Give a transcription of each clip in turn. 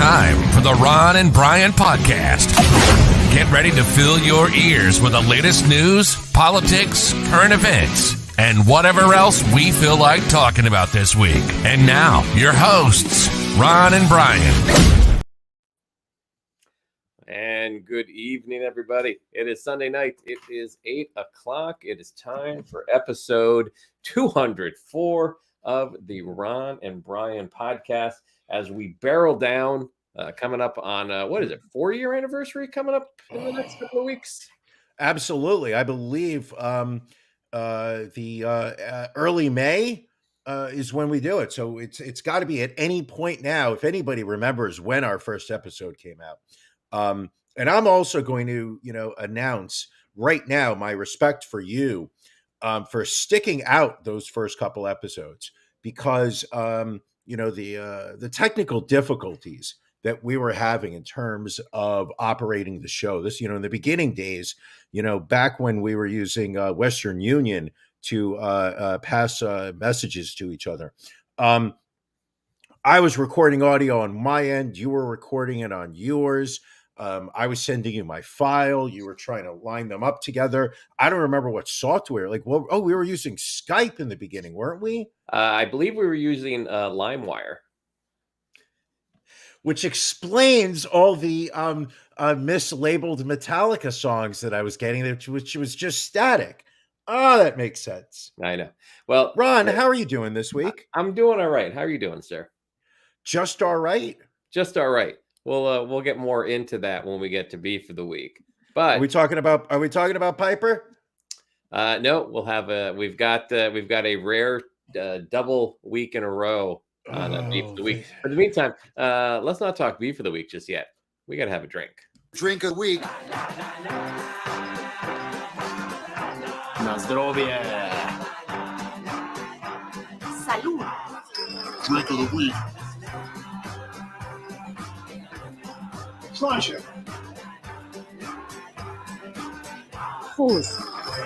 time for the Ron and Brian podcast. Get ready to fill your ears with the latest news, politics, current events, and whatever else we feel like talking about this week. And now, your hosts, Ron and Brian. And good evening, everybody. It is Sunday night. It is 8 o'clock. It is time for episode 204 of the Ron and Brian podcast as we barrel down, coming up on, 4-year anniversary coming up in the next couple of weeks? Absolutely. I believe early May is when we do it. So it's got to be at any point now, if anybody remembers when our first episode came out. And I'm also going to, announce right now my respect for you for sticking out those first couple episodes because, the technical difficulties that we were having in terms of operating the show. This, in the beginning days, back when we were using Western Union to pass messages to each other. I was recording audio on my end. You were recording it on yours. I was sending you my file. You were trying to line them up together. I don't remember what software. We were using Skype in the beginning, weren't we? I believe we were using LimeWire. Which explains all the mislabeled Metallica songs that I was getting, which was just static. Oh, that makes sense. I know. Well, Ron, how are you doing this week? I'm doing all right. How are you doing, sir? Just all right. Just all right. We'll get more into that when we get to beef of the week. But Are we talking about Piper? No, we've got a rare double week in a row on beef of the week. But in the meantime, let's not talk beef of the week just yet. We got to have a drink. Drink of the week. Na zdrowie. Salud. Drink of the week. Pleasure.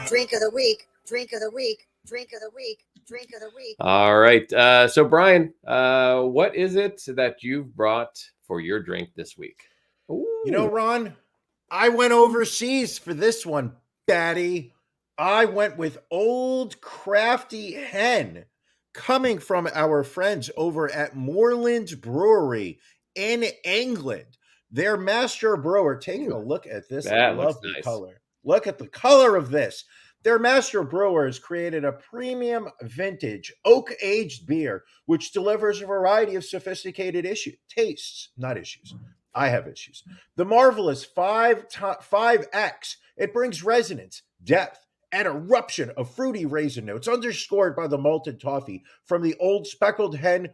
Drink of the week. Drink of the week. Drink of the week. Drink of the week. All right. So Brian, what is it that you've brought for your drink this week? Ooh. Ron, I went overseas for this one, Batty. I went with Old Crafty Hen, coming from our friends over at Moreland Brewery in England. Their master brewer, taking a look at this lovely color. Look at the color of this. Their master brewer has created a premium vintage oak-aged beer, which delivers a variety of sophisticated tastes, not issues. I have issues. The marvelous 5X, it brings resonance, depth, and eruption of fruity raisin notes, underscored by the malted toffee from the old speckled hen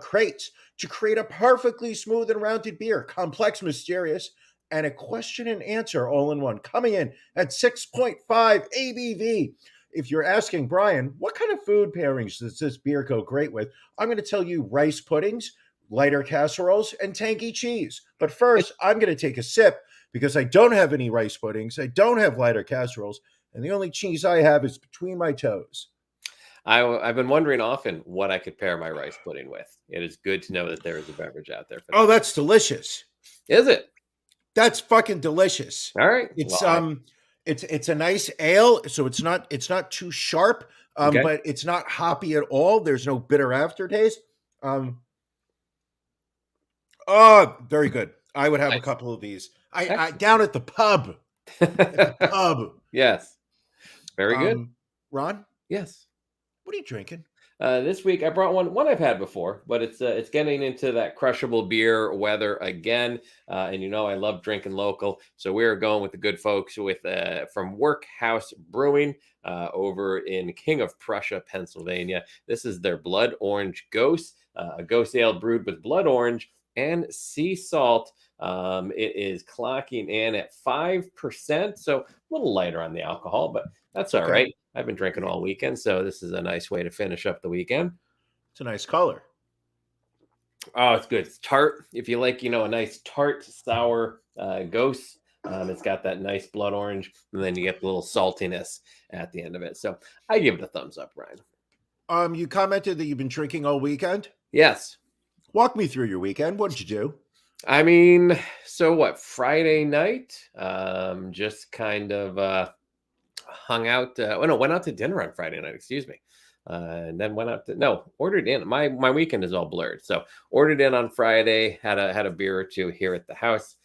crates to create a perfectly smooth and rounded beer, complex, mysterious, and a question and answer all in one, coming in at 6.5 ABV. If you're asking, Brian, what kind of food pairings does this beer go great with? I'm going to tell you rice puddings, lighter casseroles, and tangy cheese. But first, I'm going to take a sip because I don't have any rice puddings. I don't have lighter casseroles. And the only cheese I have is between my toes. I've been wondering often what I could pair my rice pudding with. It is good to know that there is a beverage out there. Oh, that's delicious. Is it? That's fucking delicious. All right. It's a nice ale, so it's not too sharp, Okay. but it's not hoppy at all. There's no bitter aftertaste. Very good. I would have a couple of these. I down at the pub. Yes. Very good. Ron? Yes. What are you drinking? This week I brought one I've had before, but it's getting into that crushable beer weather again. And I love drinking local, so we're going with the good folks with from Workhouse Brewing over in King of Prussia, Pennsylvania. This is their Blood Orange Ghost, a ghost ale brewed with blood orange and sea salt. It is clocking in at 5%, so a little lighter on the alcohol, but that's all right. I've been drinking all weekend, so this is a nice way to finish up the weekend. It's a nice color. Oh, it's good. It's tart. If you like, a nice tart, sour ghost, it's got that nice blood orange, and then you get the little saltiness at the end of it. So I give it a thumbs up, Ryan. You commented that you've been drinking all weekend. Yes. Walk me through your weekend. What did you do? I mean, so what? Friday night, just kind of hung out. Oh no, went out to dinner on Friday night. Excuse me, and then went out to ordered in. My weekend is all blurred. So ordered in on Friday. Had a beer or two here at the house.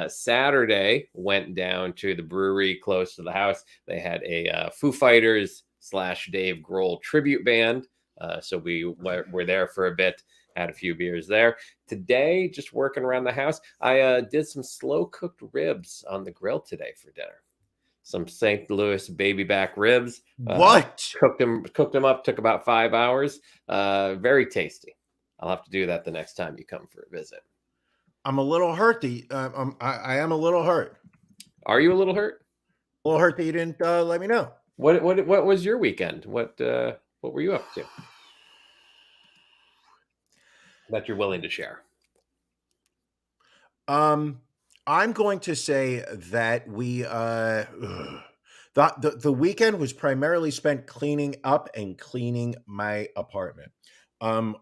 Saturday went down to the brewery close to the house. They had a Foo Fighters / Dave Grohl tribute band. So we were there for a bit. Had a few beers there. Today, just working around the house, I did some slow cooked ribs on the grill today for dinner. Some St. Louis baby back ribs. What? Cooked them up. Took about 5 hours. Very tasty. I'll have to do that the next time you come for a visit. I'm a little hurt. I am a little hurt. Are you a little hurt? A little hurt that you didn't let me know. What was your weekend? What were you up to that you're willing to share? I'm going to say that we the weekend was primarily spent cleaning up and cleaning my apartment. I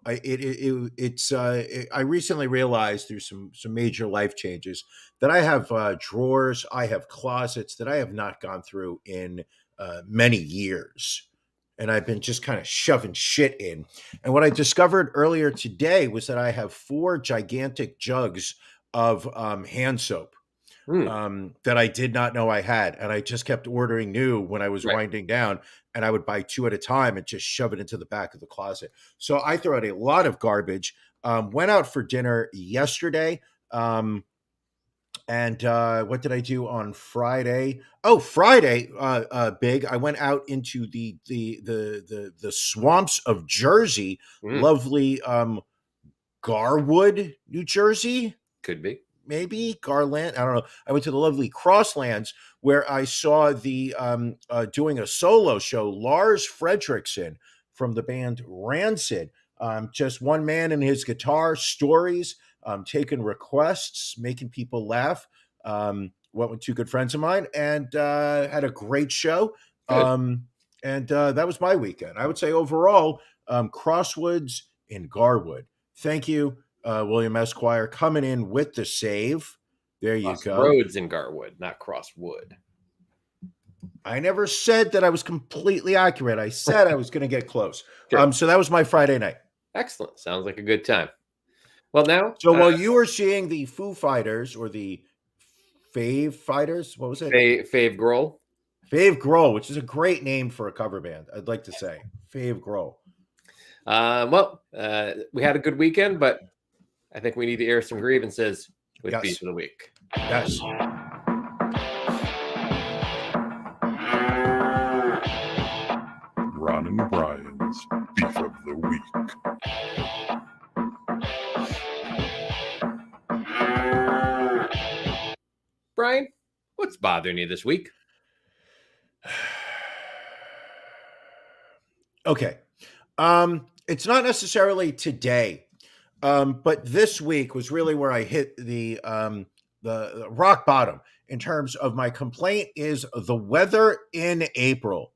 recently realized through some major life changes that I have drawers, I have closets that I have not gone through in many years. And I've been just kind of shoving shit in. And what I discovered earlier today was that I have 4 gigantic jugs of hand soap that I did not know I had. And I just kept ordering new when I was winding down. And I would buy 2 at a time and just shove it into the back of the closet. So I throw out a lot of garbage. Went out for dinner yesterday. And what did I do on Friday? Oh, Friday, big. I went out into the swamps of Jersey, lovely Garwood, New Jersey. Could be. Maybe Garland. I don't know. I went to the lovely Crosslands where I saw the doing a solo show, Lars Fredriksson from the band Rancid. Just one man and his guitar, stories, taking requests, making people laugh. Went with 2 good friends of mine and had a great show. And that was my weekend. I would say overall, Crosswoods in Garwood. Thank you, William Esquire, coming in with the save. There you go. Roads in Garwood, not Crosswood. I never said that I was completely accurate. I said I was going to get close. Sure. So that was my Friday night. Excellent. Sounds like a good time. Well, now. So while you were seeing the Foo Fighters or the Fave Fighters, what was it? Fave Grohl. Fave Grohl, which is a great name for a cover band, I'd like to say. Fave Grohl. We had a good weekend, but I think we need to air some grievances with Beef of the Week. Yes. Ron and Brian's Beef of the Week. Brian, what's bothering you this week? Okay. It's not necessarily today, but this week was really where I hit the rock bottom in terms of my complaint is the weather in April.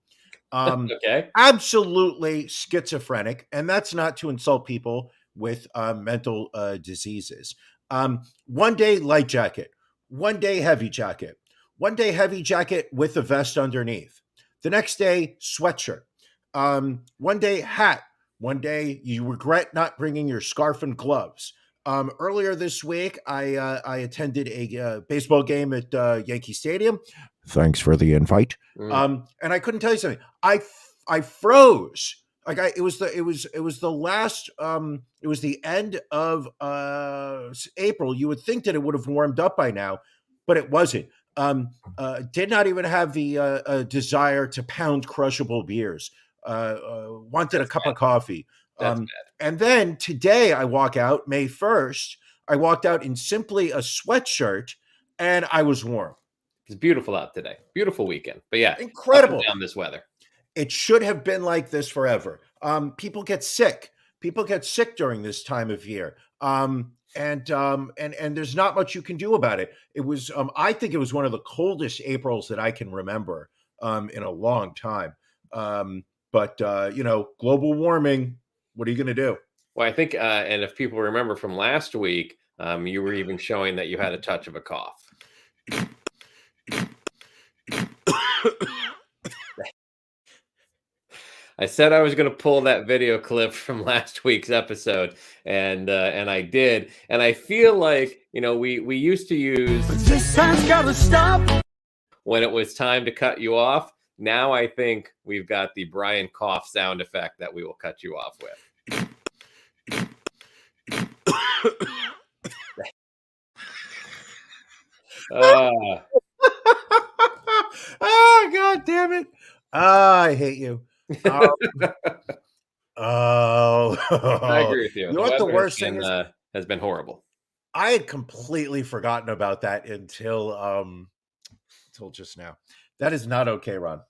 Okay. Absolutely schizophrenic, and that's not to insult people with mental diseases. One day light jacket, one day heavy jacket, one day heavy jacket with a vest underneath. The next day sweatshirt. One day hat. One day you regret not bringing your scarf and gloves. Earlier this week, I attended a baseball game at Yankee Stadium. Thanks for the invite. And I couldn't tell you something. I froze. It was the end of April. You would think that it would have warmed up by now, but it wasn't. Did not even have the desire to pound crushable beers. Wanted a cup of coffee. And then today I walk out, May 1st, I walked out in simply a sweatshirt and I was warm. It's beautiful out today. Beautiful weekend. But yeah, incredible. Down this weather. It should have been like this forever. People get sick. People get sick during this time of year. And there's not much you can do about it. It was, I think it was one of the coldest Aprils that I can remember in a long time. But global warming, what are you going to do? Well, I think, and if people remember from last week, you were even showing that you had a touch of a cough. I said I was going to pull that video clip from last week's episode, and I did. And I feel like, we used to use This time's gotta stop. when it was time to cut you off. Now I think we've got the Brian cough sound effect that we will cut you off with. Oh, God damn it. I hate you. I agree with you. You know what the weather worst thing is? has been horrible. I had completely forgotten about that until just now. That is not okay, Ron.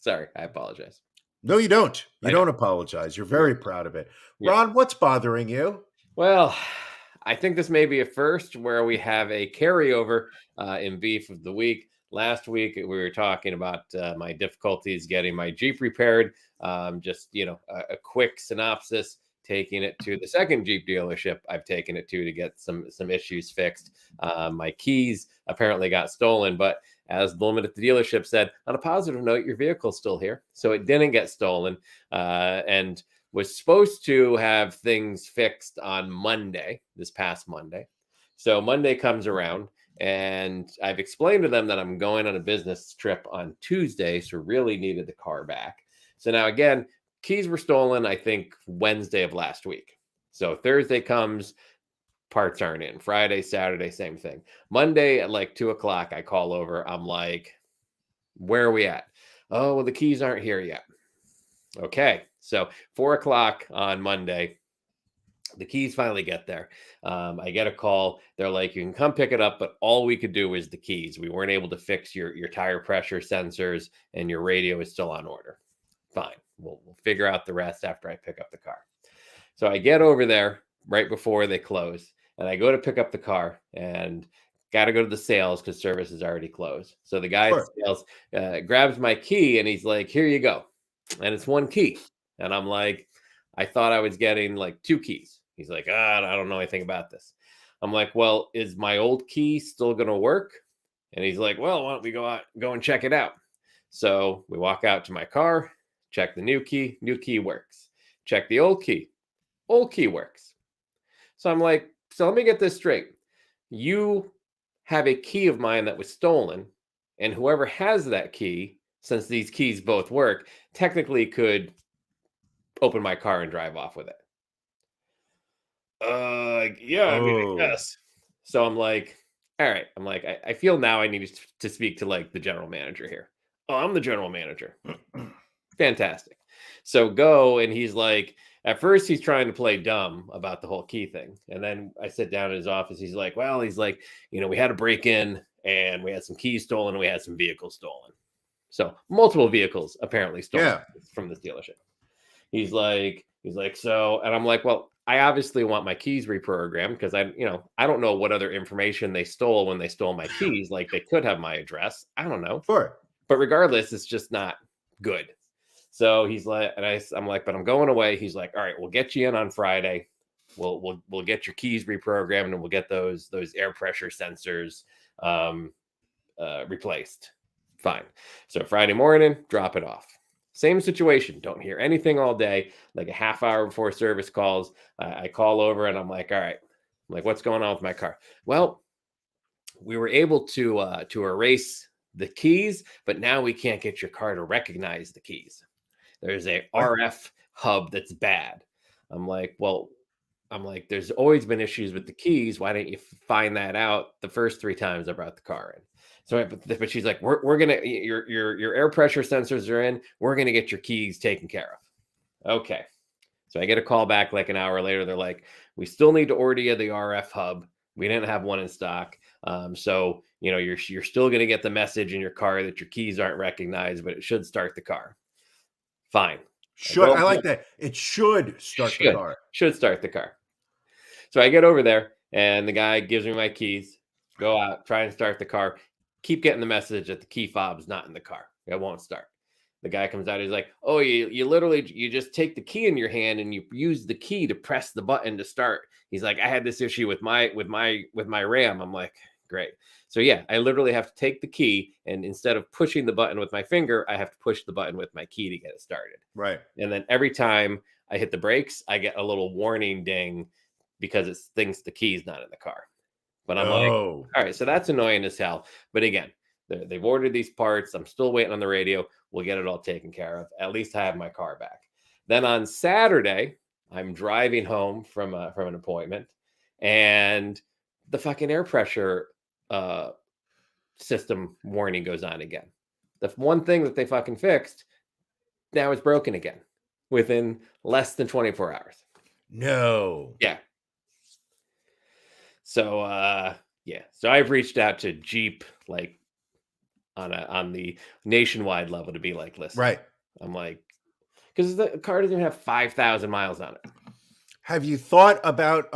Sorry, I apologize. No, you don't. You I don't apologize. You're very proud of it. Yeah. Ron, what's bothering you? Well, I think this may be a first where we have a carryover in beef of the week. Last week, we were talking about my difficulties getting my Jeep repaired. Just, a quick synopsis, taking it to the second Jeep dealership I've taken it to get some issues fixed. My keys apparently got stolen, but as the woman at the dealership said, on a positive note, your vehicle's still here. So it didn't get stolen and was supposed to have things fixed on Monday, this past Monday. So Monday comes around, and I've explained to them that I'm going on a business trip on Tuesday, so really needed the car back. So now, again, keys were stolen, I think, Wednesday of last week. So Thursday comes, parts aren't in. Friday, Saturday, same thing. Monday at like 2:00, I call over. I'm like, where are we at? Oh, well, the keys aren't here yet. Okay. So 4:00 on Monday, the keys finally get there. I get a call. They're like, you can come pick it up, but all we could do is the keys. We weren't able to fix your tire pressure sensors, and your radio is still on order. Fine. We'll figure out the rest after I pick up the car. So I get over there right before they close, and I go to pick up the car, and got to go to the sales because service is already closed. So the guy at sales grabs my key, and he's like, here you go. And it's one key. And I'm like, I thought I was getting like 2 keys. He's like, I don't know anything about this. I'm like, well, is my old key still going to work? And he's like, well, why don't we go and check it out? So we walk out to my car, check the new key works. Check the old key works. So I'm like, so let me get this straight. You have a key of mine that was stolen, and whoever has that key, since these keys both work, technically could open my car and drive off with it. Yeah, I mean, I guess. So I'm like, all right. I'm like, I feel now I need to speak to like the general manager here. Oh, I'm the general manager. Fantastic. So go, and he's like, at first he's trying to play dumb about the whole key thing. And then I sit down in his office. He's like, we had a break in, and we had some keys stolen, and we had some vehicles stolen. So multiple vehicles apparently stolen from this dealership. He's like, so, and I'm like, well, I obviously want my keys reprogrammed because I don't know what other information they stole when they stole my keys. Like, they could have my address. I don't know. Sure. But regardless, it's just not good. So he's like, and I'm like, but I'm going away. He's like, all right, we'll get you in on Friday. We'll get your keys reprogrammed, and we'll get those air pressure sensors replaced. Fine. So Friday morning, drop it off. Same situation. Don't hear anything all day. Like a half hour before service calls, I call over, and I'm like, all right. I'm like, what's going on with my car? Well, we were able to erase the keys, but now we can't get your car to recognize the keys. There's a RF hub that's bad. I'm like, there's always been issues with the keys. Why didn't you find that out the first 3 times I brought the car in? So, but she's like, we're gonna, your air pressure sensors are in. We're gonna get your keys taken care of. Okay. So I get a call back like an hour later. They're like, we still need to order you the RF hub. We didn't have one in stock. So you're still gonna get the message in your car that your keys aren't recognized, but it should start the car. Fine. I like that. It should start the car. Should start the car. So I get over there, and the guy gives me my keys. Go out, try and start the car. Keep getting the message that the key fob's not in the car. It won't start. The guy comes out. He's like, "Oh, you literally you just take the key in your hand and you use the key to press the button to start." He's like, "I had this issue with my RAM." I'm like, "Great." So yeah, I literally have to take the key, and instead of pushing the button with my finger, I have to push the button with my key to get it started. Right. And then every time I hit the brakes, I get a little warning ding because it thinks the key's not in the car. But I'm like, Oh, all right, so that's annoying as hell. But again, they've ordered these parts. I'm still waiting on the radio. We'll get it all taken care of. At least I have my car back. Then on Saturday, I'm driving home from an appointment, and the fucking air pressure system warning goes on again. The one thing that they fucking fixed now is broken again within less than 24 hours. no. Yeah. So yeah. So I've reached out to Jeep like on the nationwide level to be like, listen, Right. I'm like, because the car doesn't even have 5,000 miles on it. Have you thought about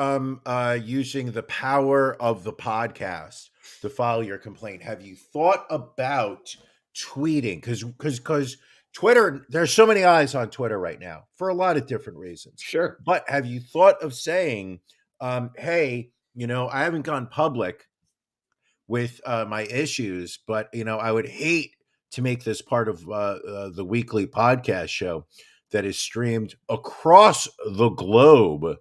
using the power of the podcast to file your complaint? Have you thought about tweeting? Because Twitter, there's so many eyes on Twitter right now for a lot of different reasons. Sure. But have you thought of saying, hey, I haven't gone public with my issues, but I would hate to make this part of the weekly podcast show that is streamed across the globe.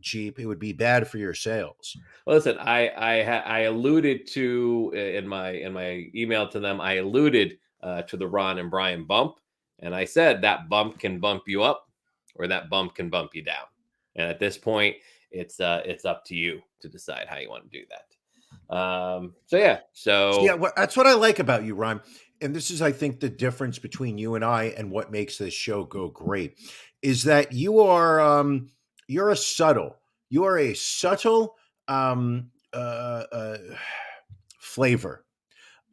Jeep, it would be bad for your sales. Well, listen, I alluded to in my email to them, I alluded to the Ron and Brian bump, and I said that bump can bump you up, or that bump can bump you down. And at this point, it's up to you to decide how you want to do that. Well, that's what I like about you, Ron. And this is, I think, the difference between you and I, and what makes this show go great, is that you are you are a subtle flavor.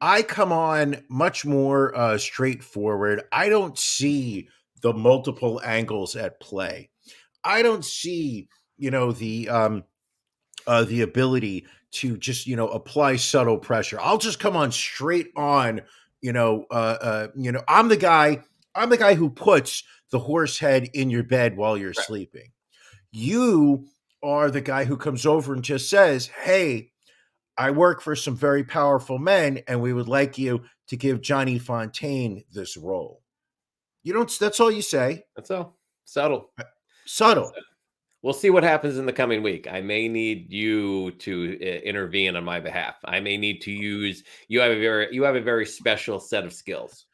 I come on much more straightforward. I don't see the multiple angles at play. I don't see, the ability to just, apply subtle pressure. I'll just come on straight on, I'm the guy who puts the horse head in your bed while you're sleeping. You are the guy who comes over and just says, "Hey, I work for some very powerful men, and we would like you to give Johnny Fontaine this role." That's all you say. That's all. Subtle. Subtle. We'll see what happens in the coming week. I may need you to intervene on my behalf. I may need to use. You have a very special set of skills.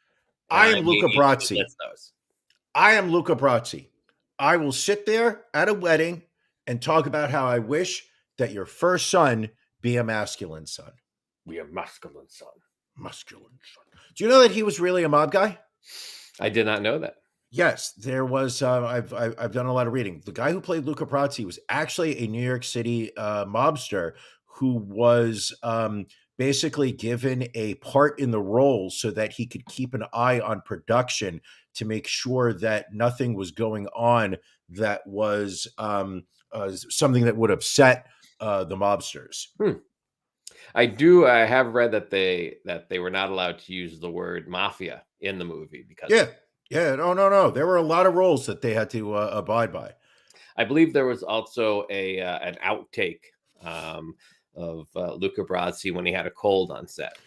I am Luca Brasi. I am Luca Brasi. I will sit there at a wedding and talk about how I wish that your first son be a masculine son. Be a masculine son. Masculine son. Do you know that he was really a mob guy? I did not know that. Yes, there was. I've done a lot of reading. The guy who played Luca Brasi was actually a New York City mobster who was basically given a part in the role so that he could keep an eye on production to make sure that nothing was going on that was something that would upset the mobsters. I have read that they were not allowed to use the word mafia in the movie because no. There were a lot of rules that they had to abide by. I believe there was also an outtake of Luca Brasi when he had a cold on set.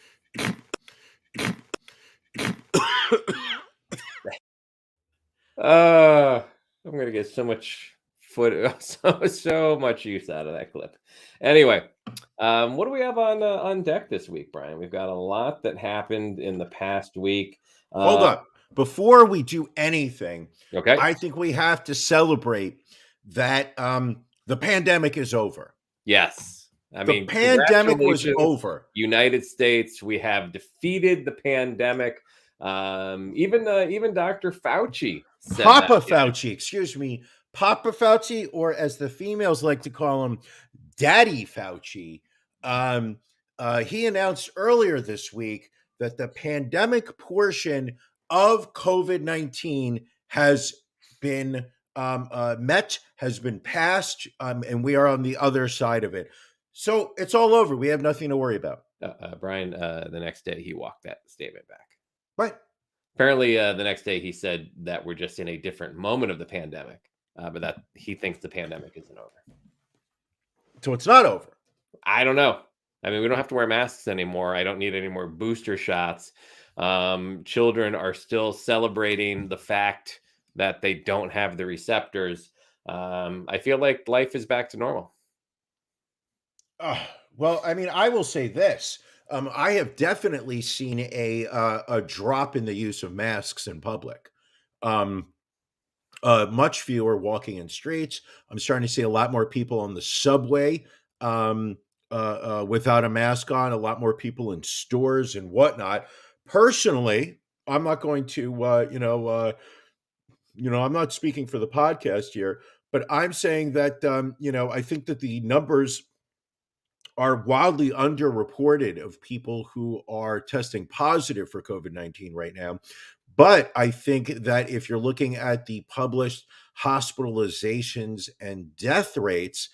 I'm gonna get so much so much use out of that clip. Anyway, what do we have on deck this week, Brian? We've got a lot that happened in the past week. Hold up. Before we do anything, okay, I think we have to celebrate that the pandemic is over. Yes. The pandemic was over. United States, we have defeated the pandemic. Even Dr. Fauci said Papa that. Fauci, excuse me, Papa Fauci, or as the females like to call him, Daddy Fauci. He announced earlier this week that the pandemic portion of COVID-19 has been met, has been passed, and we are on the other side of it. So it's all over. We have nothing to worry about. Brian, the next day he walked that statement back. Right. Apparently, the next day he said that we're just in a different moment of the pandemic, but that he thinks the pandemic isn't over. So it's not over. I don't know. I mean, we don't have to wear masks anymore. I don't need any more booster shots. Children are still celebrating the fact that they don't have the receptors. I feel like life is back to normal. Well, I mean, I will say this. I have definitely seen a drop in the use of masks in public. Much fewer walking in streets. I'm starting to see a lot more people on the subway without a mask on. A lot more people in stores and whatnot. Personally, I'm not going to, I'm not speaking for the podcast here, but I'm saying that, I think that the numbers are wildly underreported of people who are testing positive for COVID-19 right now. But I think that if you're looking at the published hospitalizations and death rates,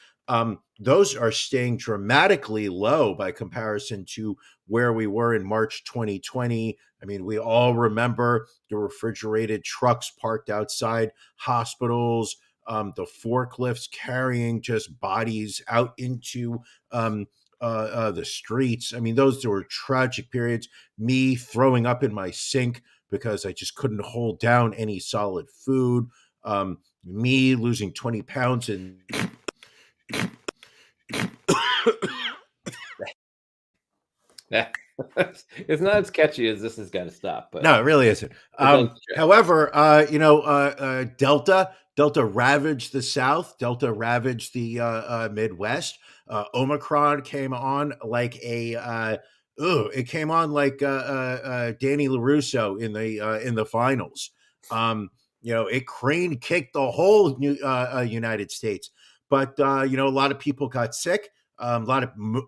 those are staying dramatically low by comparison to where we were in March 2020. I mean, we all remember the refrigerated trucks parked outside hospitals, the forklifts carrying just bodies out into the streets. I mean, those were tragic periods. Me throwing up in my sink because I just couldn't hold down any solid food. Me losing 20 pounds in. It's not as catchy as This Has Got to Stop, but No, it really isn't. However, Delta ravaged the South. Delta ravaged the Midwest. Omicron came on like it came on like Danny LaRusso in the finals. It crane kicked the whole United States. But a lot of people got sick.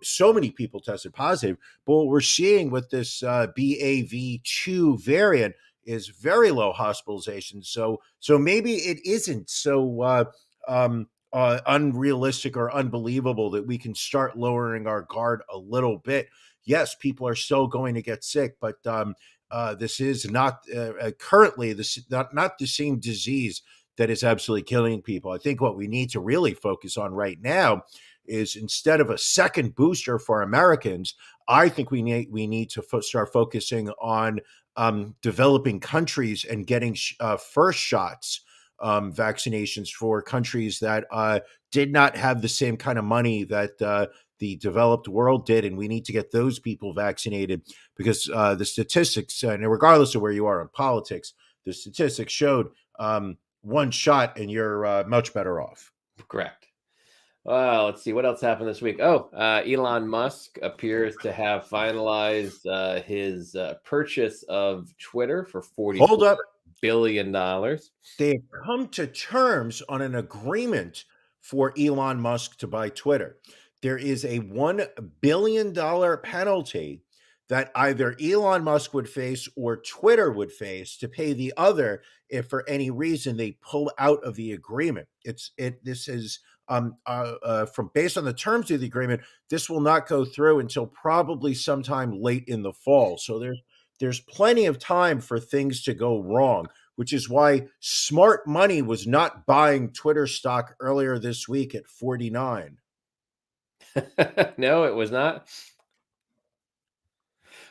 So many people tested positive. But what we're seeing with this BAV2 variant is very low hospitalization. So maybe it isn't so unrealistic or unbelievable that we can start lowering our guard a little bit. Yes, people are still going to get sick, but this is not currently not the same disease that is absolutely killing people. I think what we need to really focus on right now is, instead of a second booster for Americans, I think we need to start focusing on developing countries and getting first shots vaccinations for countries that did not have the same kind of money that the developed world did, and we need to get those people vaccinated because the statistics, and regardless of where you are in politics, the statistics showed one shot and you're much better off. Correct. Well, let's see what else happened this week. Elon Musk appears to have finalized his purchase of Twitter for $44 billion. They have come to terms on an agreement for Elon Musk to buy Twitter. There is a $1 billion penalty that either Elon Musk would face or Twitter would face to pay the other if for any reason they pull out of the agreement. This is from based on the terms of the agreement, this will not go through until probably sometime late in the fall. So there's plenty of time for things to go wrong, which is why smart money was not buying Twitter stock earlier this week at 49. No, it was not.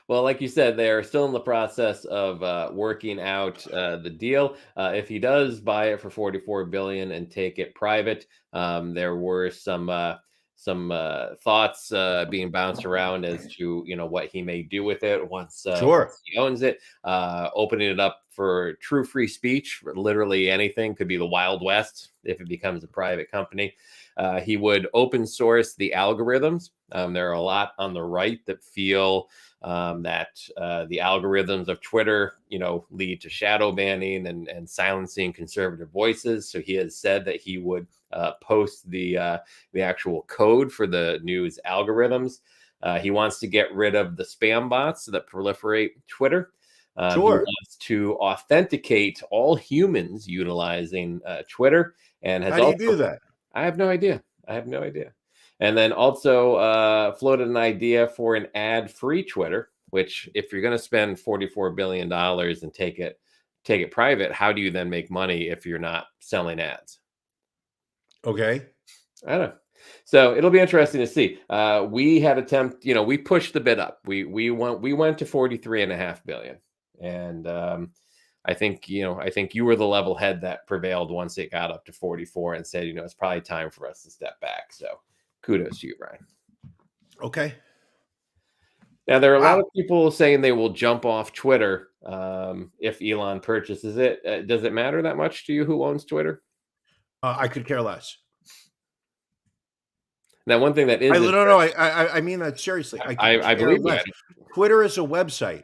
Well, like you said, they are still in the process of working out the deal. If he does buy it for $44 billion and take it private, there were some thoughts being bounced around as to what he may do with it once he owns it. Opening it up for true free speech, literally anything, could be the Wild West if it becomes a private company. He would open source the algorithms. There are a lot on the right that feel that the algorithms of Twitter, lead to shadow banning and silencing conservative voices. So he has said that he would post the actual code for the news algorithms. He wants to get rid of the spam bots that proliferate Twitter. He wants to authenticate all humans utilizing Twitter. And has How do you do that? I have no idea. And then also floated an idea for an ad-free Twitter. which if you're going to spend $44 billion and take it private, how do you then make money if you're not selling ads? Okay. I don't know. So it'll be interesting to see. We had we pushed the bid up. We went to 43.5 billion. And I think you were the level head that prevailed once it got up to 44 and said, it's probably time for us to step back. So kudos to you, Brian. Okay. Now, there are a lot Wow. of people saying they will jump off Twitter if Elon purchases it. Does it matter that much to you who owns Twitter? I could care less. Now, one thing that is No. I mean that seriously. I could I care believe less. that. Twitter is a website.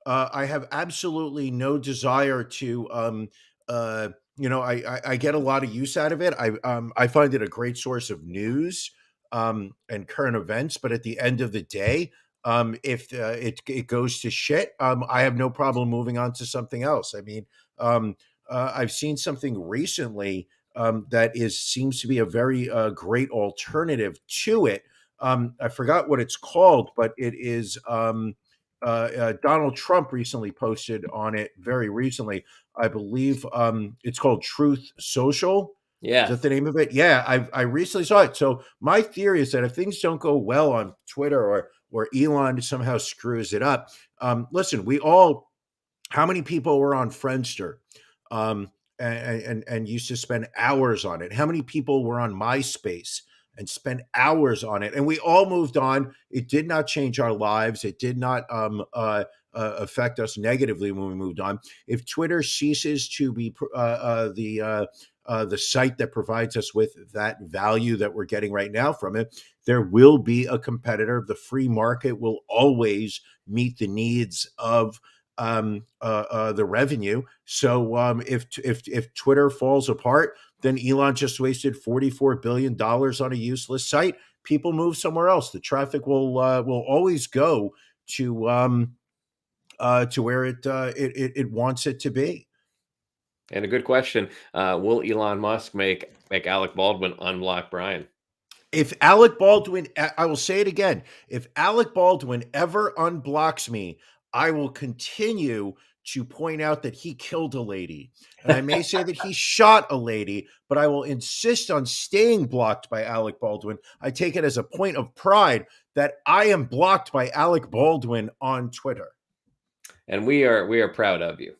I have absolutely no desire to. I get a lot of use out of it. I find it a great source of news and current events. But at the end of the day, if it goes to shit, I have no problem moving on to something else. I mean, I've seen something recently that seems to be a very great alternative to it. I forgot what it's called, but it is Donald Trump recently posted on it very recently. I believe it's called Truth Social. Is that Yes. the name of it? Yeah, I recently saw it. So my theory is that if things don't go well on Twitter or Elon somehow screws it up, listen, how many people were on Friendster? And used to spend hours on it. How many people were on MySpace and spent hours on it? And we all moved on. It did not change our lives. It did not affect us negatively when we moved on. If Twitter ceases to be the site that provides us with that value that we're getting right now from it, there will be a competitor. The free market will always meet the needs of the revenue. So if Twitter falls apart, then Elon just wasted $44 billion on a useless site. People move somewhere else. The traffic will always go to where it wants it to be. And a good question. Will Elon Musk make Alec Baldwin unblock Brian? If Alec Baldwin, I will say it again, if Alec Baldwin ever unblocks me, I will continue to point out that he killed a lady. And I may say that he shot a lady, but I will insist on staying blocked by Alec Baldwin. I take it as a point of pride that I am blocked by Alec Baldwin on Twitter. And we are proud of you.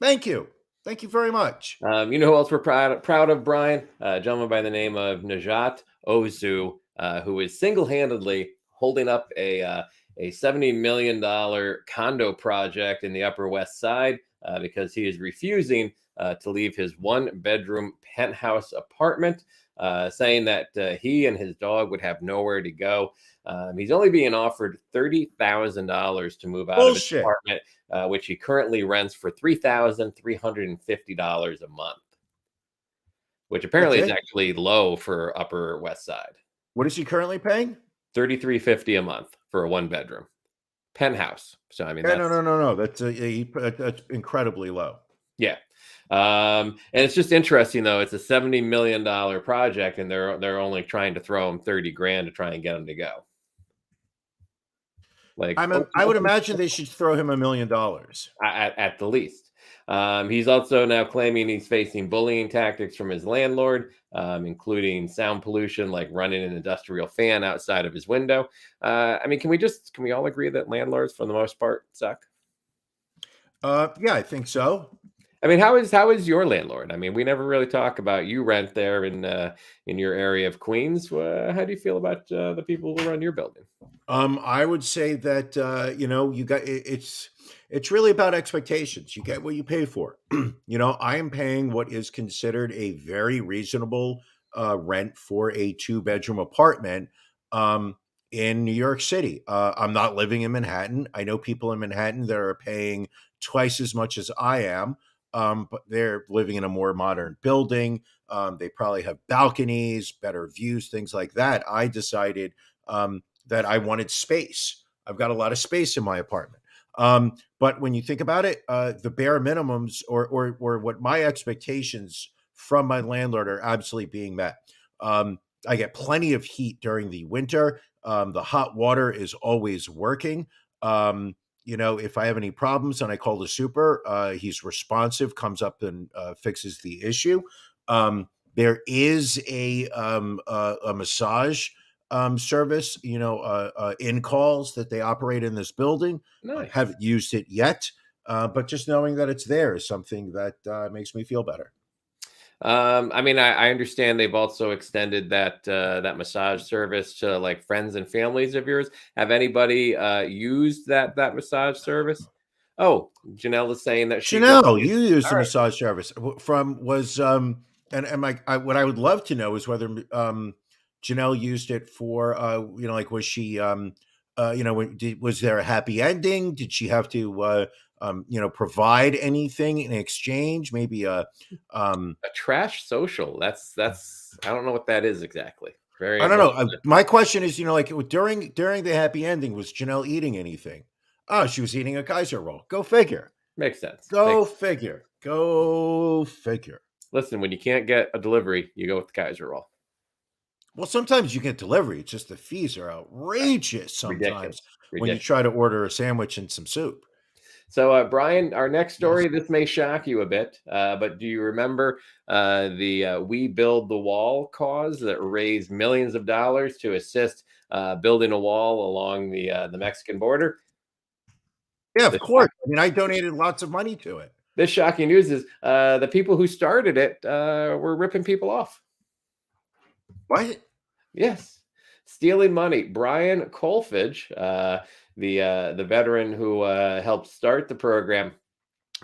Thank you. Thank you very much. You know who else we're proud of, Brian? A gentleman by the name of Najat Ozu, who is single-handedly holding up a $70 million condo project in the Upper West Side because he is refusing to leave his one-bedroom penthouse apartment, saying that he and his dog would have nowhere to go. He's only being offered $30,000 to move out of his apartment, which he currently rents for $3,350 a month, which apparently is actually low for Upper West Side. What is he currently paying? $3,350 a month for a one-bedroom penthouse. So I mean, no. That's incredibly low. Yeah. And it's just interesting though. It's a $70 million project, and they're only trying to throw him 30 grand to try and get him to go. Like, I would imagine they should throw him $1 million at the least. He's also now claiming he's facing bullying tactics from his landlord, including sound pollution, like running an industrial fan outside of his window. I mean, can we all agree that landlords, for the most part, suck? Yeah, I think so. I mean, how is your landlord? I mean, we never really talk about you rent there in your area of Queens. How do you feel about the people who run your building? I would say that you got it's really about expectations. You get what you pay for. I am paying what is considered a very reasonable rent for a 2-bedroom apartment in New York City. I'm not living in Manhattan. I know people in Manhattan that are paying twice as much as I am. But they're living in a more modern building. They probably have balconies, better views, things like that. I decided that I wanted space. I've got a lot of space in my apartment. But when you think about it, the bare minimums or what my expectations from my landlord are absolutely being met. I get plenty of heat during the winter. The hot water is always working. If I have any problems and I call the super, he's responsive, comes up and fixes the issue. There is a massage service, in calls that they operate in this building. Nice. Haven't used it yet, but just knowing that it's there is something that makes me feel better. I understand they've also extended that massage service to like friends and families of yours. Have anybody used that massage service? Oh, Janelle is saying that she Chanel, you used All the right. massage service from was and what I would love to know is whether Janelle used it for like was she was there a happy ending? Did she have to provide anything in exchange? Maybe A trash social. That's I don't know what that is exactly. Very I don't know. well, My question is, like during the happy ending, was Janelle eating anything? Oh, she was eating a Kaiser roll. Go figure. makes sense. Go figure. Go figure. Listen, when you can't get a delivery, you go with the Kaiser roll. Well, sometimes you get delivery. It's just the fees are outrageous sometimes Ridiculous. when you try to order a sandwich and some soup. So, Brian, our next story, this may shock you a bit, but do you remember the We Build the Wall cause that raised millions of dollars to assist building a wall along the Mexican border? Yeah, of The course. I mean, I donated lots of money to it. This shocking news is the people who started it were ripping people off. What? Yes, stealing money. Brian Colfage, the veteran who helped start the program,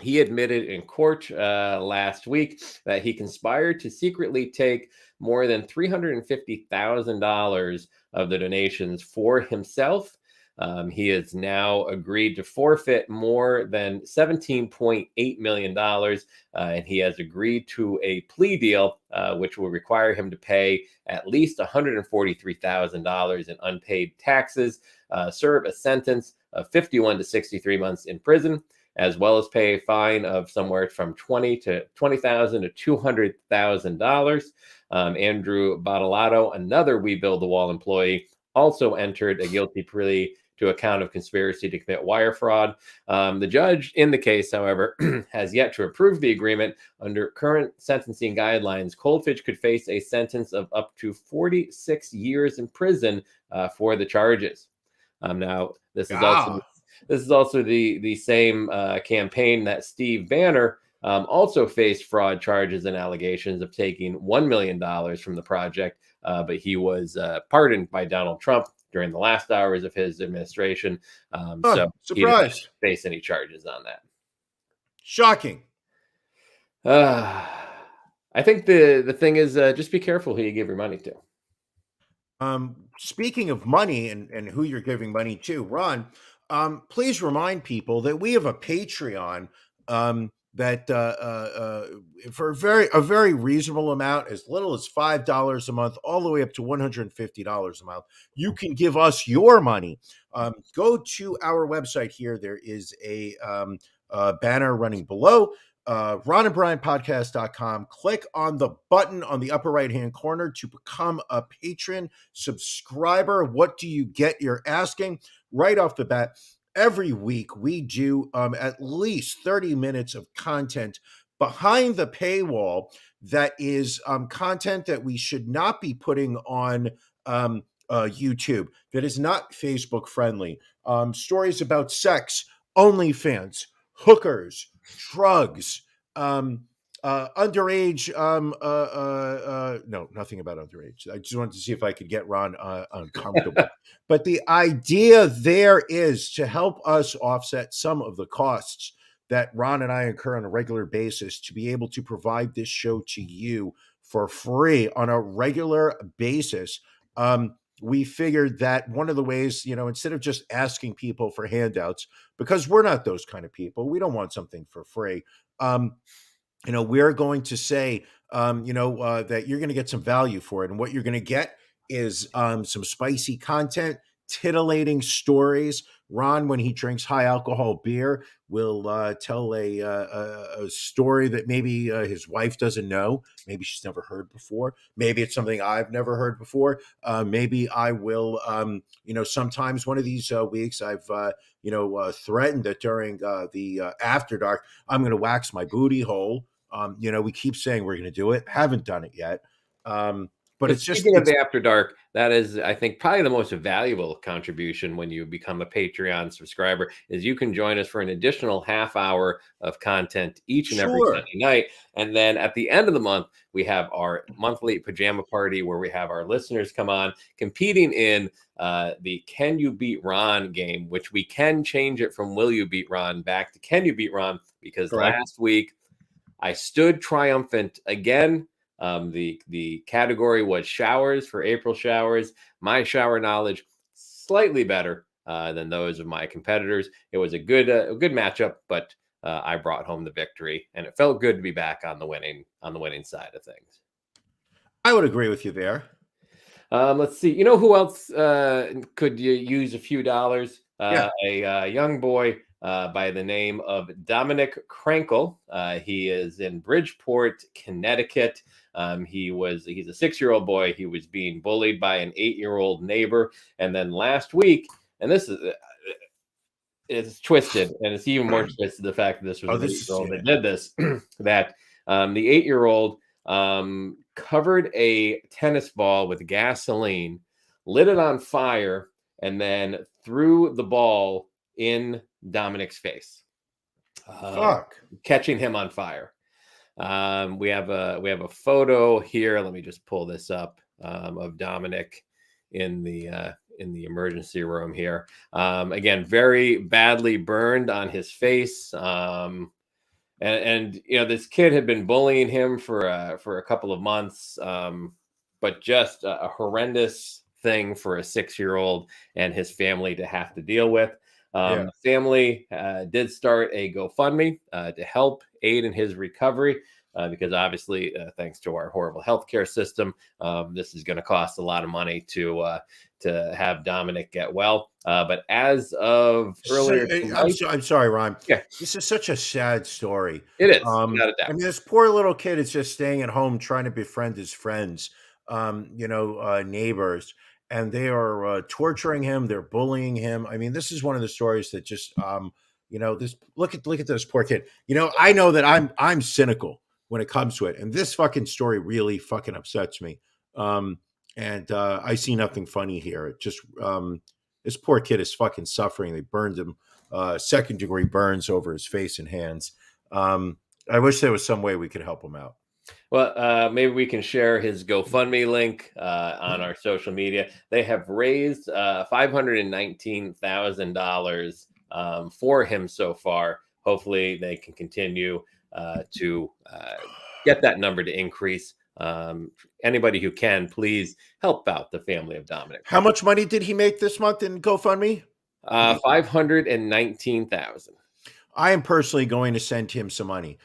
he admitted in court last week that he conspired to secretly take more than $350,000 of the donations for himself. He has now agreed to forfeit more than $17.8 million, and he has agreed to a plea deal, which will require him to pay at least $143,000 in unpaid taxes, serve a sentence of 51 to 63 months in prison, as well as pay a fine of somewhere from $20,000 to $200,000. Andrew Bottolato, another We Build the Wall employee, also entered a guilty plea to a count of conspiracy to commit wire fraud. The judge in the case, however, has yet to approve the agreement. Under current sentencing guidelines, Colfage could face a sentence of up to 46 years in prison for the charges. Now, this is also the same campaign that Steve Banner also faced fraud charges and allegations of taking $1 million from the project, but he was pardoned by Donald Trump during the last hours of his administration. So he didn't face any charges on that. Shocking. I think the thing is just be careful who you give your money to. Speaking of money and who you're giving money to, Ron, please remind people that we have a Patreon that for a very reasonable amount, as little as $5 a month, all the way up to $150 a month, you can give us your money. Go to our website here. There is a banner running below. RonandBrianPodcast.com. Click on the button on the upper right hand corner to become a patron subscriber. What do you get? You're asking right off the bat. Every week we do at least 30 minutes of content behind the paywall that is content that we should not be putting on YouTube, that is not Facebook friendly. Stories about sex, OnlyFans, hookers, drugs, underage. No, nothing about underage. I just wanted to see if I could get Ron uncomfortable. But the idea there is to help us offset some of the costs that Ron and I incur on a regular basis to be able to provide this show to you for free on a regular basis. We figured that one of the ways, instead of just asking people for handouts, because we're not those kind of people, we don't want something for free. We're going to say, that you're going to get some value for it. And what you're going to get is some spicy content, titillating stories Ron, when he drinks high alcohol beer, will tell a story that maybe his wife doesn't know. Maybe she's never heard before. Maybe it's something I've never heard before. Maybe I will, sometimes one of these weeks I've, threatened that during the After Dark, I'm going to wax my booty hole. We keep saying we're going to do it. Haven't done it yet. But it's just, speaking of the After Dark, that is, I think, probably the most valuable contribution when you become a Patreon subscriber is you can join us for an additional half hour of content each and every Sure. Sunday night. And then at the end of the month, we have our monthly pajama party where we have our listeners come on competing in the Can You Beat Ron game, which we can change it from Will You Beat Ron back to Can You Beat Ron, because Correct. last week I stood triumphant again. The category was showers for April showers. My shower knowledge slightly better than those of my competitors. It was a good matchup, but I brought home the victory, and it felt good to be back on the winning side of things. I would agree with you there. Let's see. You know who else could you use a few dollars? Yeah. A young boy by the name of Dominic Krankel. He is in Bridgeport, Connecticut. He's a 6-year-old boy. He was being bullied by an 8-year-old neighbor. And then last week, and this is it's twisted, and it's even more twisted the fact that this was an 8-year-old that did this, that the 8-year-old covered a tennis ball with gasoline, lit it on fire, and then threw the ball in Dominic's face, catching him on fire. We have a photo here. Let me just pull this up of Dominic in the emergency room here. Again, very badly burned on his face. And this kid had been bullying him for a couple of months, but just a horrendous thing for a 6-year-old and his family to have to deal with. The family did start a GoFundMe to help aid in his recovery, because obviously, thanks to our horrible healthcare system, this is going to cost a lot of money to have Dominic get well. But as of earlier tonight, I'm sorry, Ron. Yeah. This is such a sad story. It is, without a doubt. I mean, this poor little kid is just staying at home trying to befriend his friends, neighbors, and they are torturing him. They're bullying him. I mean, this is one of the stories that just, this look at this poor kid. I know that I'm cynical when it comes to it, and this fucking story really fucking upsets me. And I see nothing funny here. It just this poor kid is fucking suffering. They burned him, 2nd-degree burns over his face and hands. I wish there was some way we could help him out. Well, maybe we can share his GoFundMe link on our social media. They have raised $519,000 for him so far. Hopefully, they can continue to get that number to increase. Anybody who can, please help out the family of Dominic. How much money did he make this month in GoFundMe? 519,000. I am personally going to send him some money.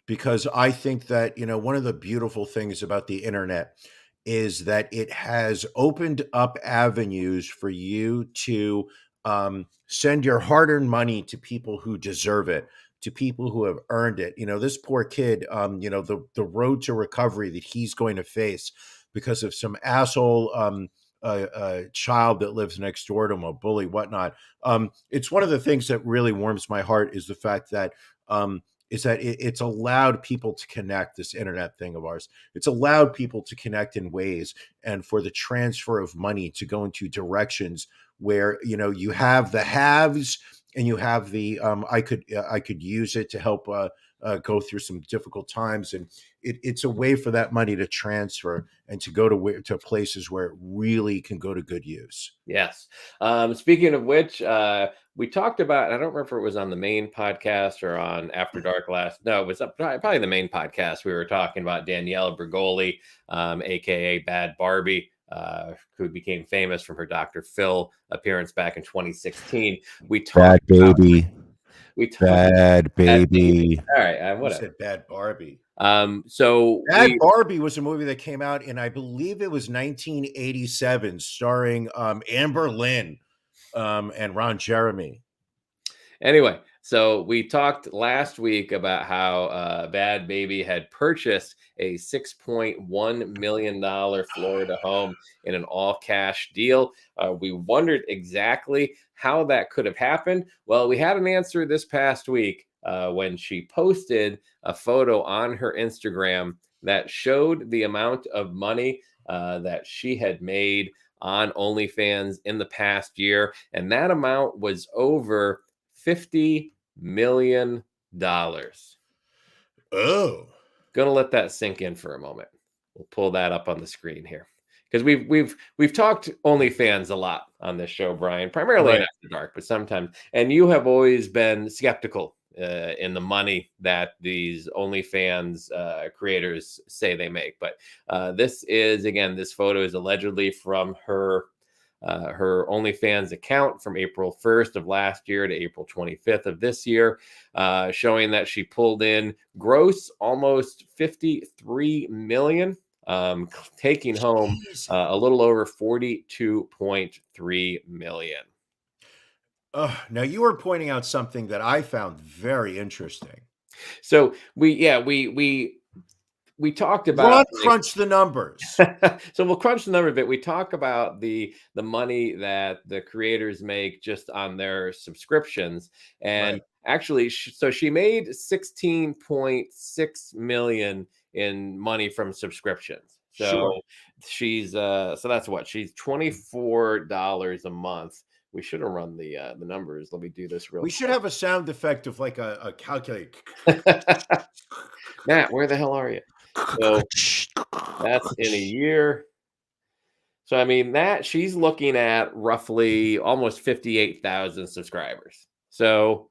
Because I think that, one of the beautiful things about the internet is that it has opened up avenues for you to send your hard-earned money to people who deserve it, to people who have earned it. This poor kid, the road to recovery that he's going to face because of some asshole child that lives next door to him, a bully, whatnot. It's one of the things that really warms my heart is the fact that it's allowed people to connect, this internet thing of ours. It's allowed people to connect in ways, and for the transfer of money to go into directions where, you have the haves and you have the, I could use it to help go through some difficult times. And it's a way for that money to transfer and to go to places where it really can go to good use. Yes. Speaking of which, we talked about, I don't remember if it was on the main podcast or on After Dark No, it was probably the main podcast. We were talking about Danielle Bergoli, aka Bad Barbie, who became famous from her Dr. Phil appearance back in 2016. We talked Bad baby. Bad Baby. All right, whatever. Said Bad Barbie. So Bad Barbie was a movie that came out in, I believe it was 1987, starring Amber Lynn. and Ron Jeremy. Anyway, so we talked last week about how Bad Baby had purchased a $6.1 million Florida home in an all-cash deal. We wondered exactly how that could have happened. Well, we had an answer this past week when she posted a photo on her Instagram that showed the amount of money that she had made on OnlyFans in the past year, and that amount was over $50 million. Oh, Gonna let that sink in for a moment. We'll pull that up on the screen here because we've talked OnlyFans a lot on this show, Brian, primarily in Right. After Dark, but sometimes, and you have always been skeptical in the money that these OnlyFans creators say they make. But this photo is allegedly from her OnlyFans account from April 1st of last year to April 25th of this year, showing that she pulled in gross almost 53 million, taking home Jeez. a little over 42.3 million. Now you were pointing out something that I found very interesting. So we talked about Ron crunched the numbers. so we'll crunch the number a bit. We talk about the money that the creators make just on their subscriptions, and Right. actually, so she made 16.6 million in money from subscriptions. So Sure. she's so that's what she's $24 a month. We should have run the numbers. Let me do this real We should have a sound effect of like a calculator. Matt, where the hell are you? So that's in a year. So I mean that she's looking at roughly almost 58,000 subscribers. So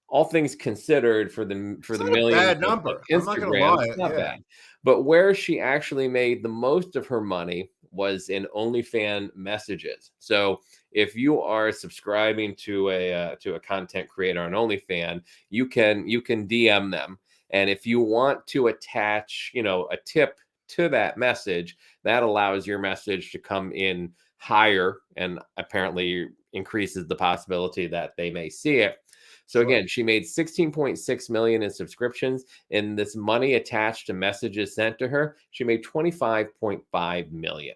all things considered, for the Not a millions bad of number. I'm not gonna Instagram, lie. it's not Yeah. bad. But where she actually made the most of her money was in OnlyFans messages. So if you are subscribing to a content creator on OnlyFans, you can DM them, and if you want to attach, a tip to that message, that allows your message to come in higher and apparently increases the possibility that they may see it. So Sure. again, she made 16.6 million in subscriptions, and this money attached to messages sent to her, she made 25.5 million.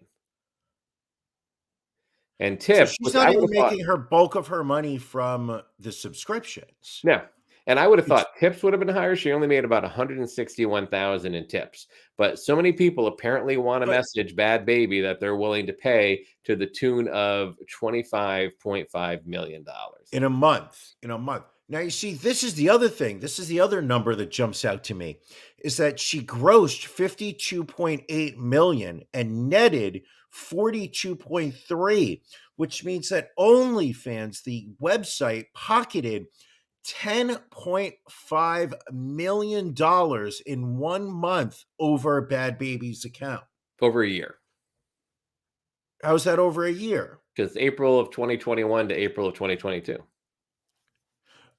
And So tips, she's which not I would even have thought, making her bulk of her money from the subscriptions. no. And I would have It's thought tips would have been higher. She only made about 161,000 in tips. But so many people apparently want to But message Bad Baby that they're willing to pay to the tune of $25.5 million. in a month. Now you see, this is the other thing. This is the other number that jumps out to me, is that she grossed 52.8 million and netted 42.3, which means that OnlyFans, the website, pocketed $10.5 million in 1 month over Bad Baby's account. Over a year. How's that over a year? Because April of 2021 to April of 2022.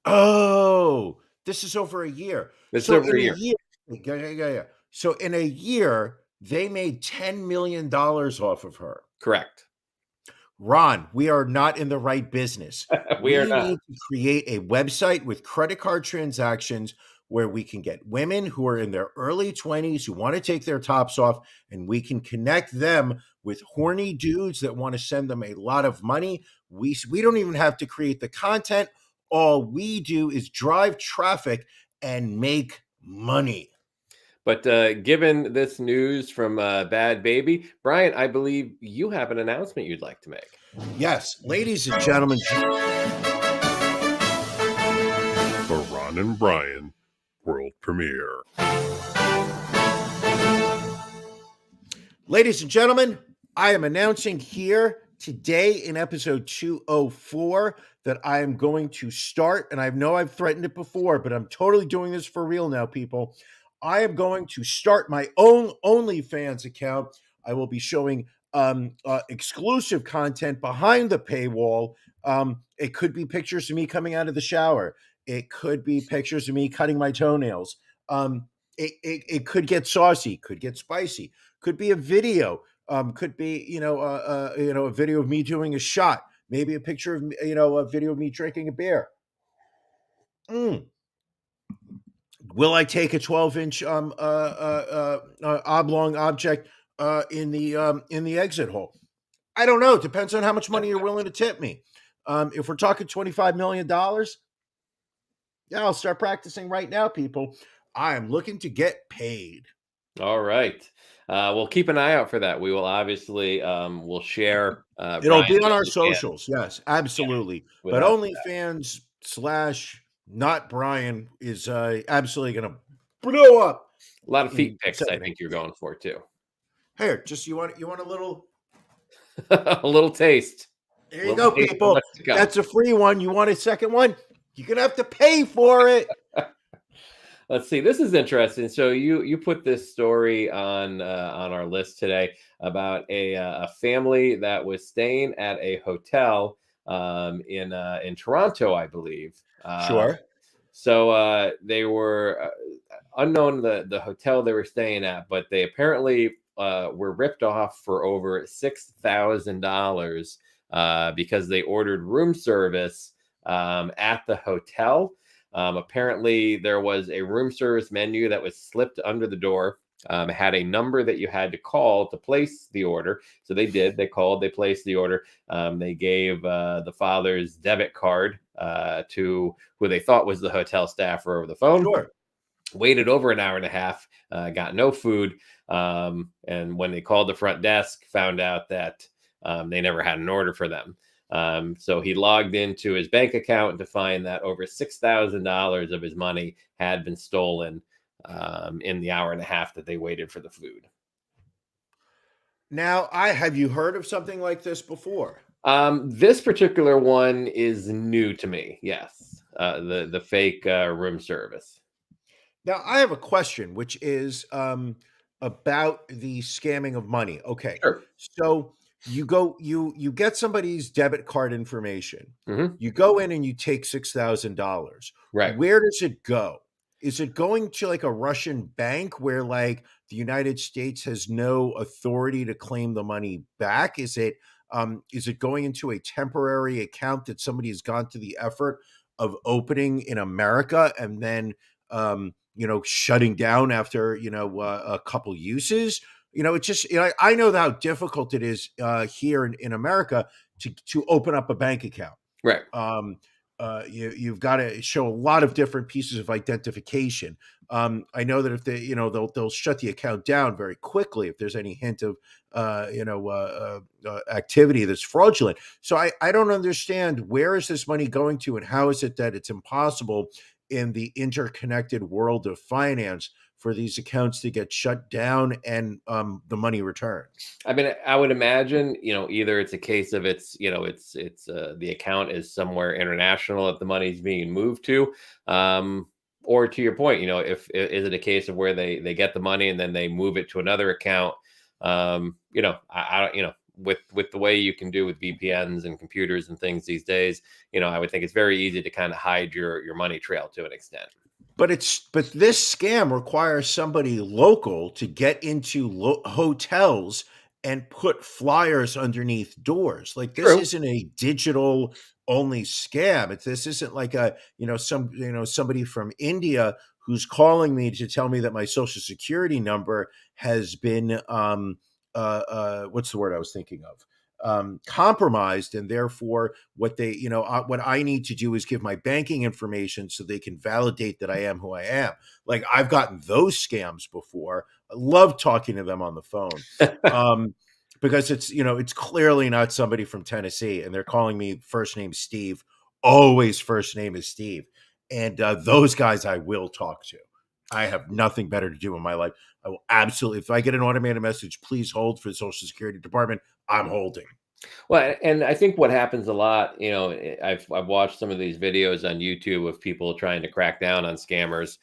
Oh, this is over a year. It's So over in a a year. year, yeah. So in a year, they made $10 million off of her. Correct. Ron, we are not in the right business. We are not. need to create a website with credit card transactions where we can get women who are in their early 20s who want to take their tops off, and we can connect them with horny dudes that want to send them a lot of money. We don't even have to create the content. All we do is drive traffic and make money. But given this news from Bad Baby, Brian, I believe you have an announcement you'd like to make. Yes, ladies and gentlemen. The Ron and Brian world premiere. Ladies and gentlemen, I am announcing here today in episode 204 that I am going to start, and I know I've threatened it before, but I'm totally doing this for real now, people. I am going to start my own OnlyFans account. I will be showing exclusive content behind the paywall. It could be pictures of me coming out of the shower. It could be pictures of me cutting my toenails. It could get saucy, could get spicy, could be a video, could be a video of me doing a shot. maybe a picture of a video of me drinking a beer. Will I take a 12-inch oblong object in the exit hole? I don't know. It depends on how much money you're willing to tip me. If we're talking $25 million, yeah, I'll start practicing right now, people. I am looking to get paid. All right. We'll keep an eye out for that. We will obviously we'll share. It'll be Brian's on our OnlyFans socials. Yes, absolutely. But without OnlyFans / not Brian is absolutely going to blow up. a lot of feet in pics. I second. think you're going for too. Here, just you want a little. A little taste. There you Little go, taste of people. what's to come. That's a free one. You want a second one? You're gonna have to pay for it. Let's see. This is interesting. So you put this story on our list today about a family that was staying at a hotel in Toronto, I believe. Sure. So they were unknown the hotel they were staying at, but they apparently were ripped off for over $6,000 because they ordered room service at the hotel. Apparently, there was a room service menu that was slipped under the door. Had a number that you had to call to place the order. So they did. They called. They placed the order. They gave the father's debit card to who they thought was the hotel staffer over the phone. Sure. Waited over an hour and a half. Got no food. And when they called the front desk, found out that they never had an order for them. So he logged into his bank account to find that over $6,000 of his money had been stolen in the hour and a half that they waited for the food. Now, have you heard of something like this before? This particular one is new to me. Yes, the fake room service. Now, I have a question, which is about the scamming of money. Okay, Sure. so you get somebody's debit card information. Mhm. You go in and you take $6,000. Right. Where does it go? Is it going to like a Russian bank where like the United States has no authority to claim the money back? Is it going into a temporary account that somebody has gone to the effort of opening in America and then shutting down after a couple uses? It's just I know how difficult it is here in America to open up a bank account. Right. You've got to show a lot of different pieces of identification. I know that if they, they'll shut the account down very quickly if there's any hint of, activity that's fraudulent. So I don't understand, where is this money going to, and how is it that it's impossible in the interconnected world of finance for these accounts to get shut down and the money returned? I mean, I would imagine, either it's a case of it's the account is somewhere international that the money's being moved to, or to your point, is it a case of where they get the money and then they move it to another account? I don't, with the way you can do with VPNs and computers and things these days, I would think it's very easy to kind of hide your money trail to an extent. But this scam requires somebody local to get into hotels and put flyers underneath doors. Like, this True. isn't a digital only scam. This isn't like somebody from India who's calling me to tell me that my social security number has been what's the word I was thinking of? Compromised, and therefore what I need to do is give my banking information so they can validate that I am who I am. Like, I've gotten those scams before. I love talking to them on the phone because it's clearly not somebody from Tennessee, and they're calling me first name Steve. Always first name is Steve, and those guys I will talk to. I have nothing better to do in my life. I will absolutely, if I get an automated message, please hold for the Social Security Department, I'm holding. Well, and I think what happens a lot, I've watched some of these videos on YouTube of people trying to crack down on scammers.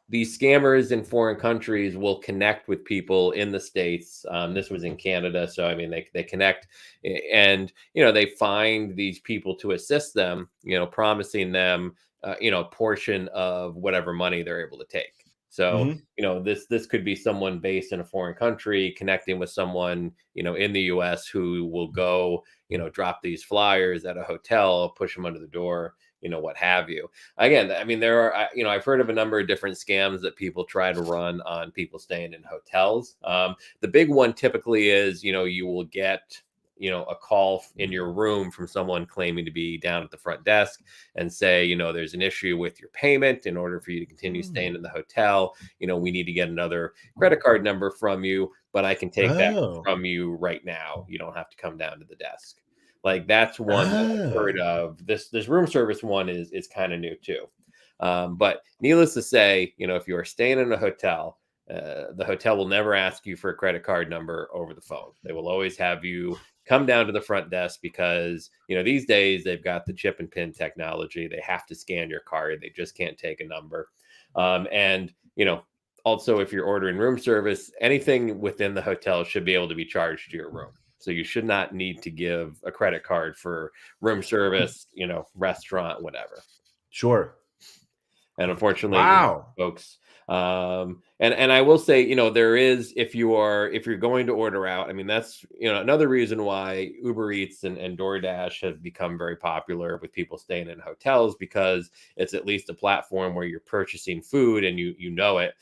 These scammers in foreign countries will connect with people in the States. This was in Canada. So, I mean, they connect and, they find these people to assist them, promising them, a portion of whatever money they're able to take. So, Mhm. this could be someone based in a foreign country connecting with someone, in the US who will go, drop these flyers at a hotel, push them under the door, what have you. Again, I mean, there are, I've heard of a number of different scams that people try to run on people staying in hotels. The big one typically is, you will get, a call in your room from someone claiming to be down at the front desk and say, there's an issue with your payment. In order for you to continue staying in the hotel, we need to get another credit card number from you, but I can take that Oh. from you right now. You don't have to come down to the desk. Like, that's one that I've heard Oh. of. This room service one is kind of new too. But needless to say, if you are staying in a hotel, the hotel will never ask you for a credit card number over the phone. They will always have you come down to the front desk because, these days they've got the chip and pin technology. They have to scan your card. They just can't take a number. And, also, if you're ordering room service, anything within the hotel should be able to be charged to your room. So you should not need to give a credit card for room service, restaurant, whatever. Sure. And unfortunately, Wow. folks, and I will say, there is, if you're going to order out, I mean, that's, another reason why Uber Eats and DoorDash have become very popular with people staying in hotels, because it's at least a platform where you're purchasing food and you know it.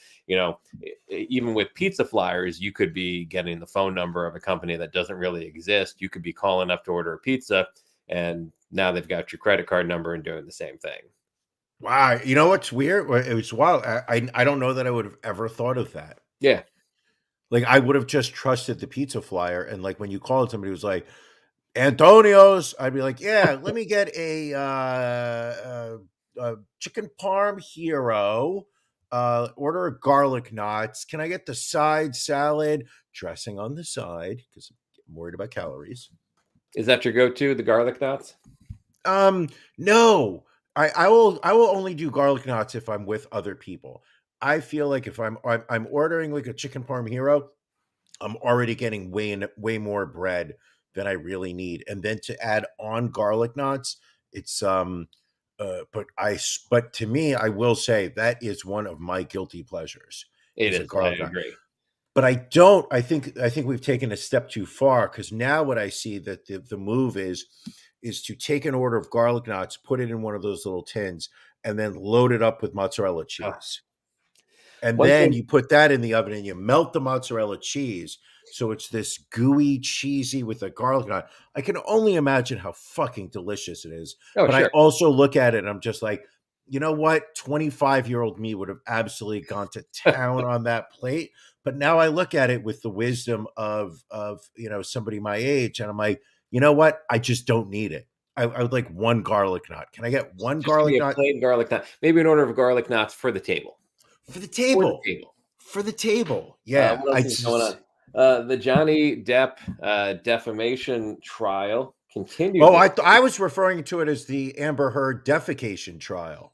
Even with pizza flyers, you could be getting the phone number of a company that doesn't really exist. You could be calling up to order a pizza, and now they've got your credit card number and doing the same thing. Wow. You know what's weird? It was wild. I don't know that I would have ever thought of that. Yeah. Like, I would have just trusted the pizza flyer, and, like, when you called somebody who was like, "Antonio's," I'd be like, "Yeah, let me get a chicken parm hero, order a garlic knots. Can I get the side salad, dressing on the side, because 'cause I'm worried about calories." Is that your go-to, the garlic knots? No. I will only do garlic knots if I'm with other people. I feel like if I'm ordering, like, a chicken parm hero, I'm already getting way more bread than I really need, and then to add on garlic knots, it's, but to me, I will say that is one of my guilty pleasures, It is a is. I garlic knot. agree. But I think we've taken a step too far, because now what I see that the move is to take an order of garlic knots, put it in one of those little tins, and then load it up with mozzarella Oh, cheese. And one then thing you put that in the oven and you melt the mozzarella cheese. So it's this gooey, cheesy with a garlic knot. I can only imagine how fucking delicious it is. Oh, But I sure. also look at it and I'm just like, you know what? 25-year-old me would have absolutely gone to town on that plate. But now I look at it with the wisdom of somebody my age, and I'm like, you know what? I just don't need it. I would like one garlic knot. Can I get one Just give me garlic a knot plain garlic knot. Maybe an order of garlic knots for the table. for the For the table? table. For the table. Yeah. What I else is going just on? The Johnny Depp defamation trial continued Oh, this I was referring to it as the Amber Heard defecation trial.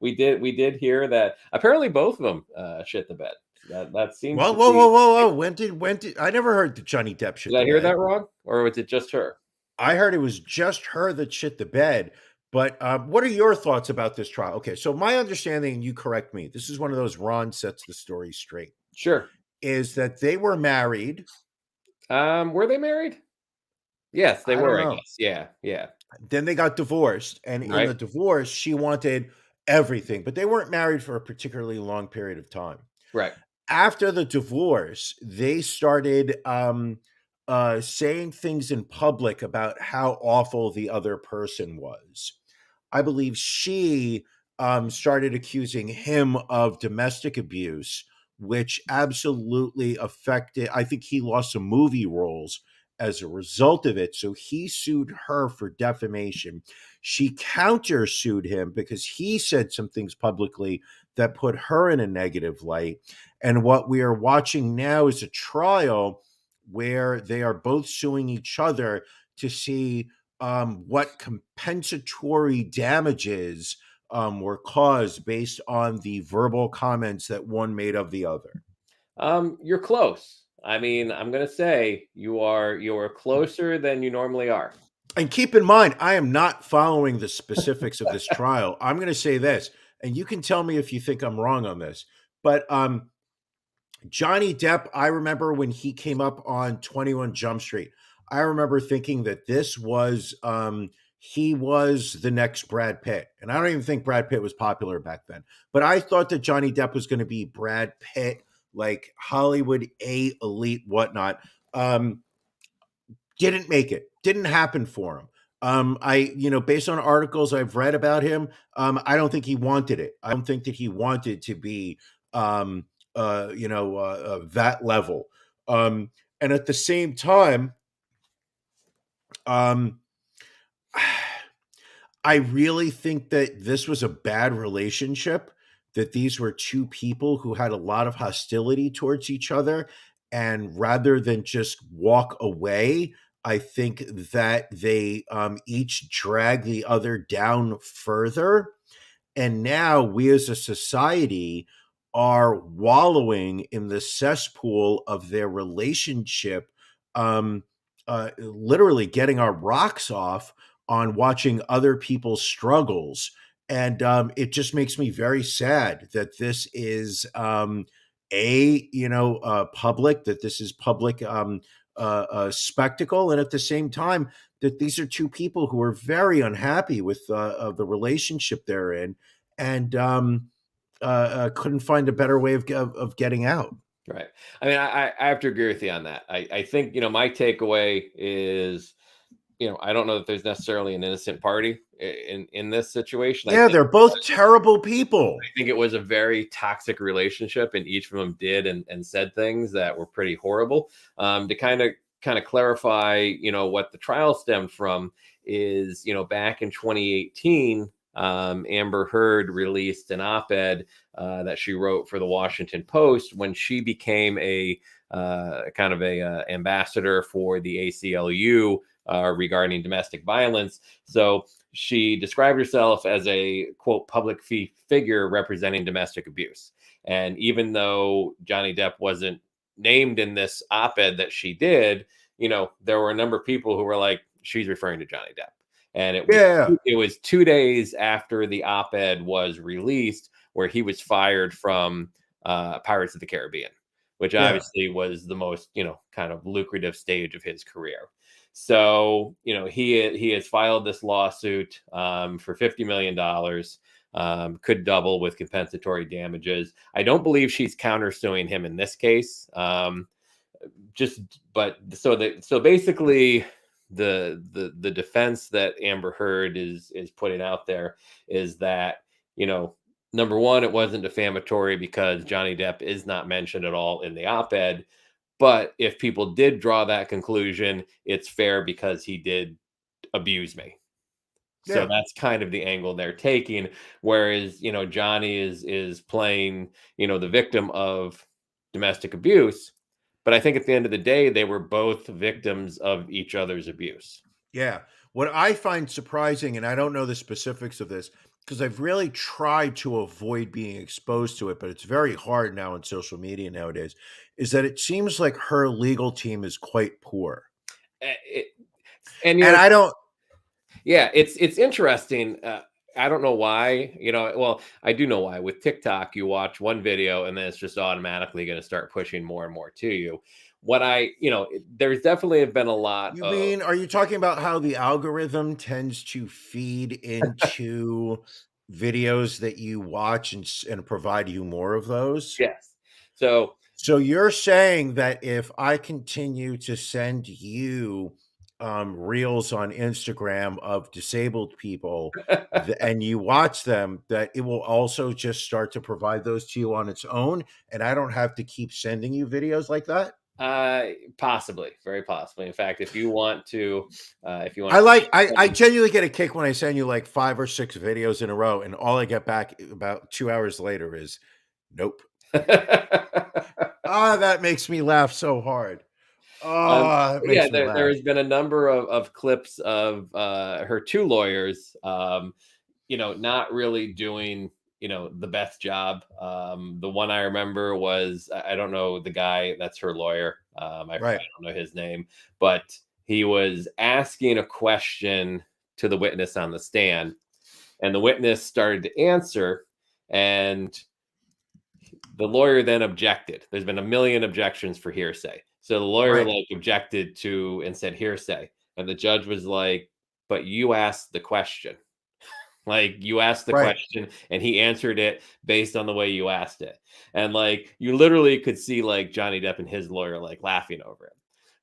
week. We did hear that apparently both of them shit the bed. That seems Whoa, to whoa, whoa, be. whoa, whoa! When did I never heard that Johnny Depp shit Did I the hear that bed? wrong, or was it just her? I heard it was just her that shit the bed. But what are your thoughts about this trial? Okay, so my understanding, and you correct me, this is one of those Ron sets the story straight, Sure. is that they were married. Were they married? Yes, they I don't were. I know. guess. Yeah. Yeah. Then they got divorced, and in Right. the divorce, she wanted everything, but they weren't married for a particularly long period of time. Right. After the divorce, they started saying things in public about how awful the other person was. I believe she started accusing him of domestic abuse, which absolutely affected. I think he lost some movie roles as a result of it. So he sued her for defamation. She countersued him because he said some things publicly that put her in a negative light. And what we are watching now is a trial where they are both suing each other to see what compensatory damages were caused based on the verbal comments that one made of the other. You're close. I mean, I'm gonna say you are closer than you normally are. And keep in mind, I am not following the specifics of this trial. I'm going to say this, and you can tell me if you think I'm wrong on this. But Johnny Depp, I remember when he came up on 21 Jump Street, I remember thinking that this was he was the next Brad Pitt. And I don't even think Brad Pitt was popular back then. But I thought that Johnny Depp was going to be Brad Pitt, like Hollywood A elite whatnot. Didn't make it. Didn't happen for him. Based on articles I've read about him, I don't think he wanted it. I don't think that he wanted to be that level. And at the same time, I really think that this was a bad relationship, that these were two people who had a lot of hostility towards each other. And rather than just walk away, I think that they each drag the other down further. And now we as a society are wallowing in the cesspool of their relationship, literally getting our rocks off on watching other people's struggles. And it just makes me very sad that this is public, that this is public spectacle. And at the same time, that these are two people who are very unhappy with the relationship they're in, and couldn't find a better way of getting out. Right. I mean, I have to agree with you on that. I think, my takeaway is, I don't know that there's necessarily an innocent party in this situation. Yeah, they're both terrible people. I think it was a very toxic relationship, and each of them did and said things that were pretty horrible. To kind of clarify, what the trial stemmed from is, back in 2018, Amber Heard released an op-ed that she wrote for the Washington Post when she became a ambassador for the ACLU regarding domestic violence. So she described herself as a, quote, public figure representing domestic abuse. And even though Johnny Depp wasn't named in this op-ed that she did, there were a number of people who were like, she's referring to Johnny Depp. And it was 2 days after the op-ed was released where he was fired from Pirates of the Caribbean, which obviously was the most, kind of lucrative stage of his career. So, he has filed this lawsuit for $50 million, could double with compensatory damages. I don't believe she's countersuing him in this case. So basically the defense that Amber Heard is putting out there is that, number one, it wasn't defamatory because Johnny Depp is not mentioned at all in the op-ed. But if people did draw that conclusion, it's fair because he did abuse me. Yeah. So that's kind of the angle they're taking. Whereas, Johnny is playing, the victim of domestic abuse. But I think at the end of the day, they were both victims of each other's abuse. Yeah. What I find surprising, and I don't know the specifics of this, because I've really tried to avoid being exposed to it, but it's very hard now on social media nowadays, is that it seems like her legal team is quite poor. I don't. Yeah, it's interesting. I don't know why, well, I do know why. With TikTok, you watch one video and then it's just automatically going to start pushing more and more to you. There's definitely been a lot. Are you talking about how the algorithm tends to feed into videos that you watch and provide you more of those? Yes. So you're saying that if I continue to send you reels on Instagram of disabled people and you watch them, that it will also just start to provide those to you on its own, and I don't have to keep sending you videos like that? Possibly, very possibly. In fact, if you want to, I genuinely get a kick when I send you like 5 or 6 videos in a row, and all I get back about 2 hours later is, nope. That makes me laugh so hard. There has been a number of clips of her two lawyers, not really doing, the best job. The one I remember was, I don't know the guy that's her lawyer. I don't know his name, but he was asking a question to the witness on the stand, and the witness started to answer, and the lawyer then objected. There's been a million objections for hearsay. So the lawyer Right. like objected to and said hearsay. And the judge was like, but you asked the question. Like you asked the Right. question and he answered it based on the way you asked it. And like you literally could see like Johnny Depp and his lawyer like laughing over it.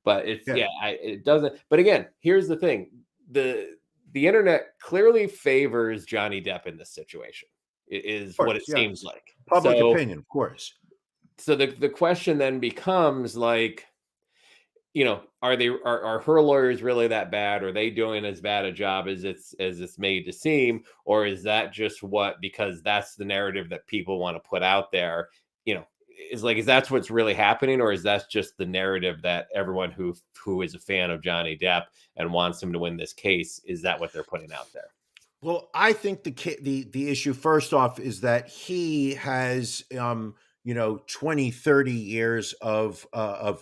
But it's Yeah. it doesn't. But again, here's the thing: the internet clearly favors Johnny Depp in this situation. It is Of what course, it yes. seems like. Public So opinion, of course. so the question then becomes like, are her lawyers really that bad? Are they doing as bad a job as it's made to seem, or is that just because that's the narrative that people want to put out there? Is that's what's really happening, or is that just the narrative that everyone who is a fan of Johnny Depp and wants him to win this case, is that what they're putting out there? Well, I think the issue first off is that he has 20, 30 years of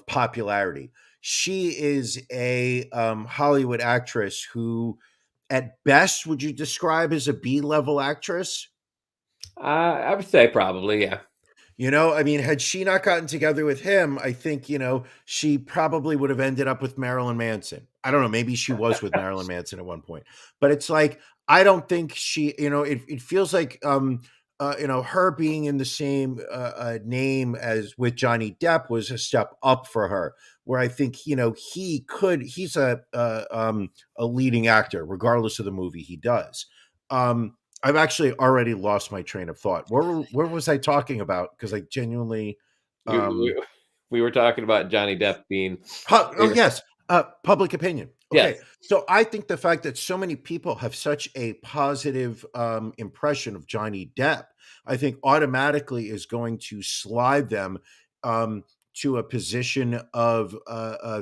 popularity. She is a Hollywood actress who at best would you describe as a B-level actress? I would say probably, yeah. I mean, had she not gotten together with him, I think, she probably would have ended up with Marilyn Manson. I don't know. Maybe she was with Marilyn Manson at one point, but it's like, I don't think she, it feels like, her being in the same name as with Johnny Depp was a step up for her, where I think, he's a leading actor, regardless of the movie he does. I've actually already lost my train of thought. Where was I talking about? Because I genuinely, We, we were talking about Johnny Depp being. oh yes, public opinion. Okay, Yes. so I think the fact that so many people have such a positive impression of Johnny Depp, I think automatically is going to slide them to a position of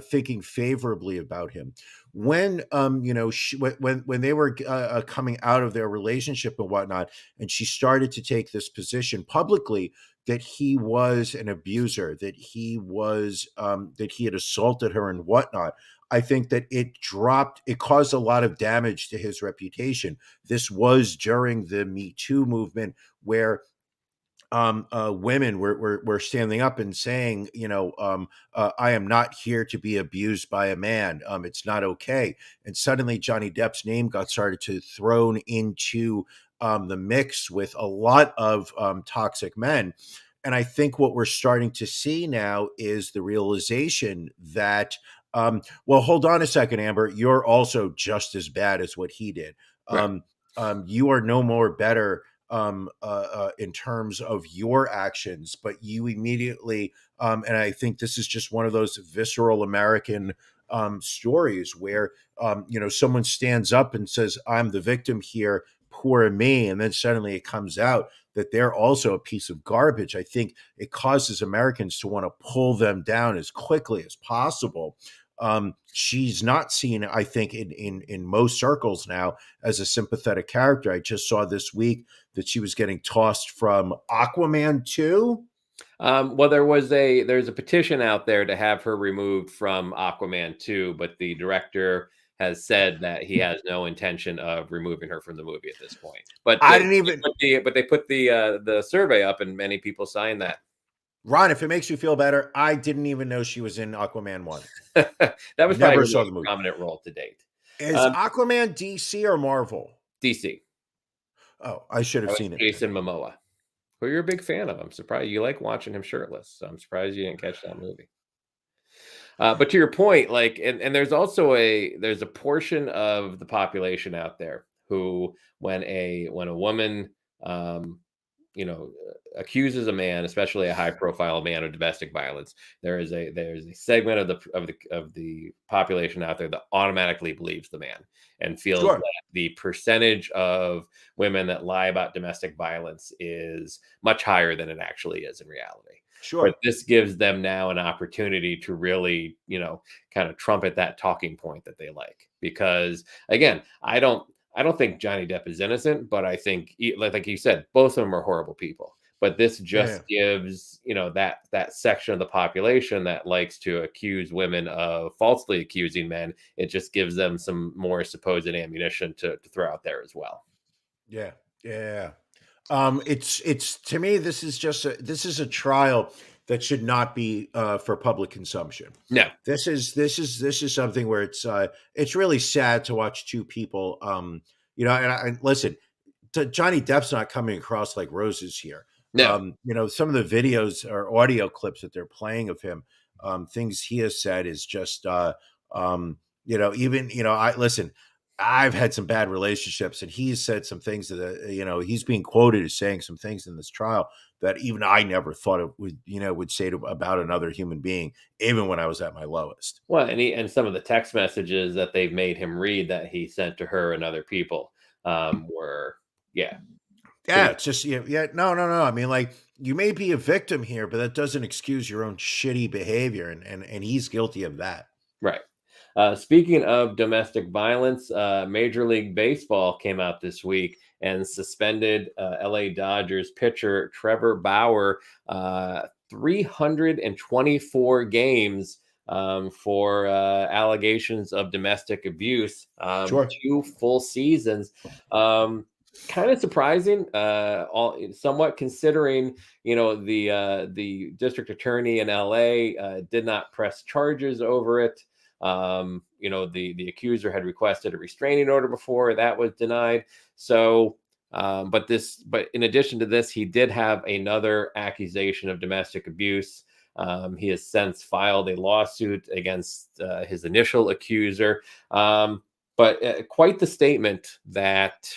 thinking favorably about him. When when they were coming out of their relationship and whatnot, and she started to take this position publicly that he was an abuser, that he had assaulted her and whatnot. I think that it caused a lot of damage to his reputation. This was during the Me Too movement where women were standing up and saying, I am not here to be abused by a man. It's not okay. And suddenly Johnny Depp's name got started to thrown into the mix with a lot of toxic men. And I think what we're starting to see now is the realization that, well, hold on a second, Amber, you're also just as bad as what he did. Right. You are no more better in terms of your actions, but you immediately, and I think this is just one of those visceral American stories where, someone stands up and says, I'm the victim here, poor me. And then suddenly it comes out that they're also a piece of garbage. I think it causes Americans to want to pull them down as quickly as possible. She's not seen, I think, in most circles now as a sympathetic character. I just saw this week that she was getting tossed from Aquaman 2. Well, there's a petition out there to have her removed from Aquaman 2, but the director has said that he has no intention of removing her from the movie at this point. But I didn't even. They put the survey up, and many people signed that. Ron, if it makes you feel better, I didn't even know she was in Aquaman 1. That was Never probably saw her the most movie. prominent role to date. Is Aquaman DC or Marvel? DC. Oh, I should have seen it. Jason Momoa, who you're a big fan of. I'm surprised you like watching him shirtless. So I'm surprised you didn't catch that movie. But to your point, like, and there's also there's a portion of the population out there who, when a woman, accuses a man, especially a high profile man, of domestic violence, there's a segment of the population out there that automatically believes the man and feels Sure. that the percentage of women that lie about domestic violence is much higher than it actually is in reality. Sure. But this gives them now an opportunity to really, kind of trumpet that talking point that they like. Because again, I don't think Johnny Depp is innocent, but I think, like you said, both of them are horrible people. But this just gives, that section of the population that likes to accuse women of falsely accusing men, it just gives them some more supposed ammunition to throw out there as well. Yeah. It's to me, this is a trial that should not be for public consumption. No. This is something where it's really sad to watch two people. And I listen. Johnny Depp's not coming across like roses here. No. Some of the videos or audio clips that they're playing of him, things he has said is just, I listen. I've had some bad relationships, and he's said some things that he's being quoted as saying some things in this trial that even I never thought it would say about another human being, even when I was at my lowest. Well, and some of the text messages that they've made him read that he sent to her and other people were, yeah. Yeah, it's just no. I mean, like, you may be a victim here, but that doesn't excuse your own shitty behavior, and he's guilty of that. Right. Speaking of domestic violence, Major League Baseball came out this week and suspended LA Dodgers pitcher Trevor Bauer 324 games for allegations of domestic abuse. Sure. 2 full seasons. Kind of surprising, somewhat, considering the district attorney in LA did not press charges over it. The accuser had requested a restraining order before that was denied. So, but in addition to this, he did have another accusation of domestic abuse. He has since filed a lawsuit against his initial accuser. But quite the statement that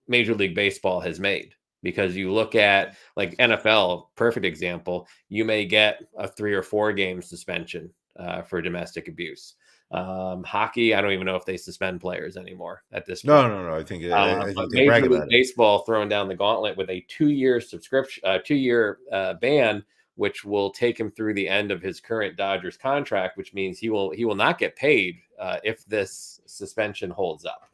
Major League Baseball has made, because you look at like NFL, perfect example, you may get a 3 or 4 game suspension for domestic abuse. Hockey, I don't even know if they suspend players anymore at this point. No. I think they Major brag League about it. Baseball throwing down the gauntlet with a 2-year subscription, 2-year ban, which will take him through the end of his current Dodgers contract, which means he will not get paid if this suspension holds up.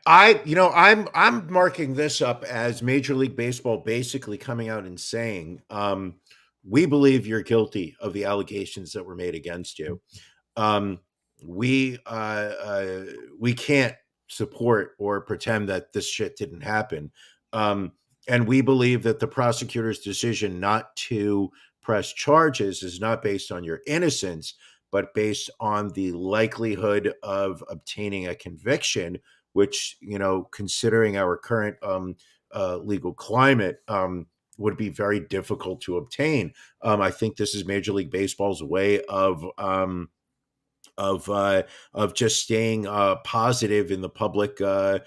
I'm marking this up as Major League Baseball basically coming out and saying, we believe you're guilty of the allegations that were made against you. We can't support or pretend that this shit didn't happen. And we believe that the prosecutor's decision not to press charges is not based on your innocence, but based on the likelihood of obtaining a conviction, which, considering our current legal climate, would be very difficult to obtain. I think this is Major League Baseball's way of just staying positive in the public arena.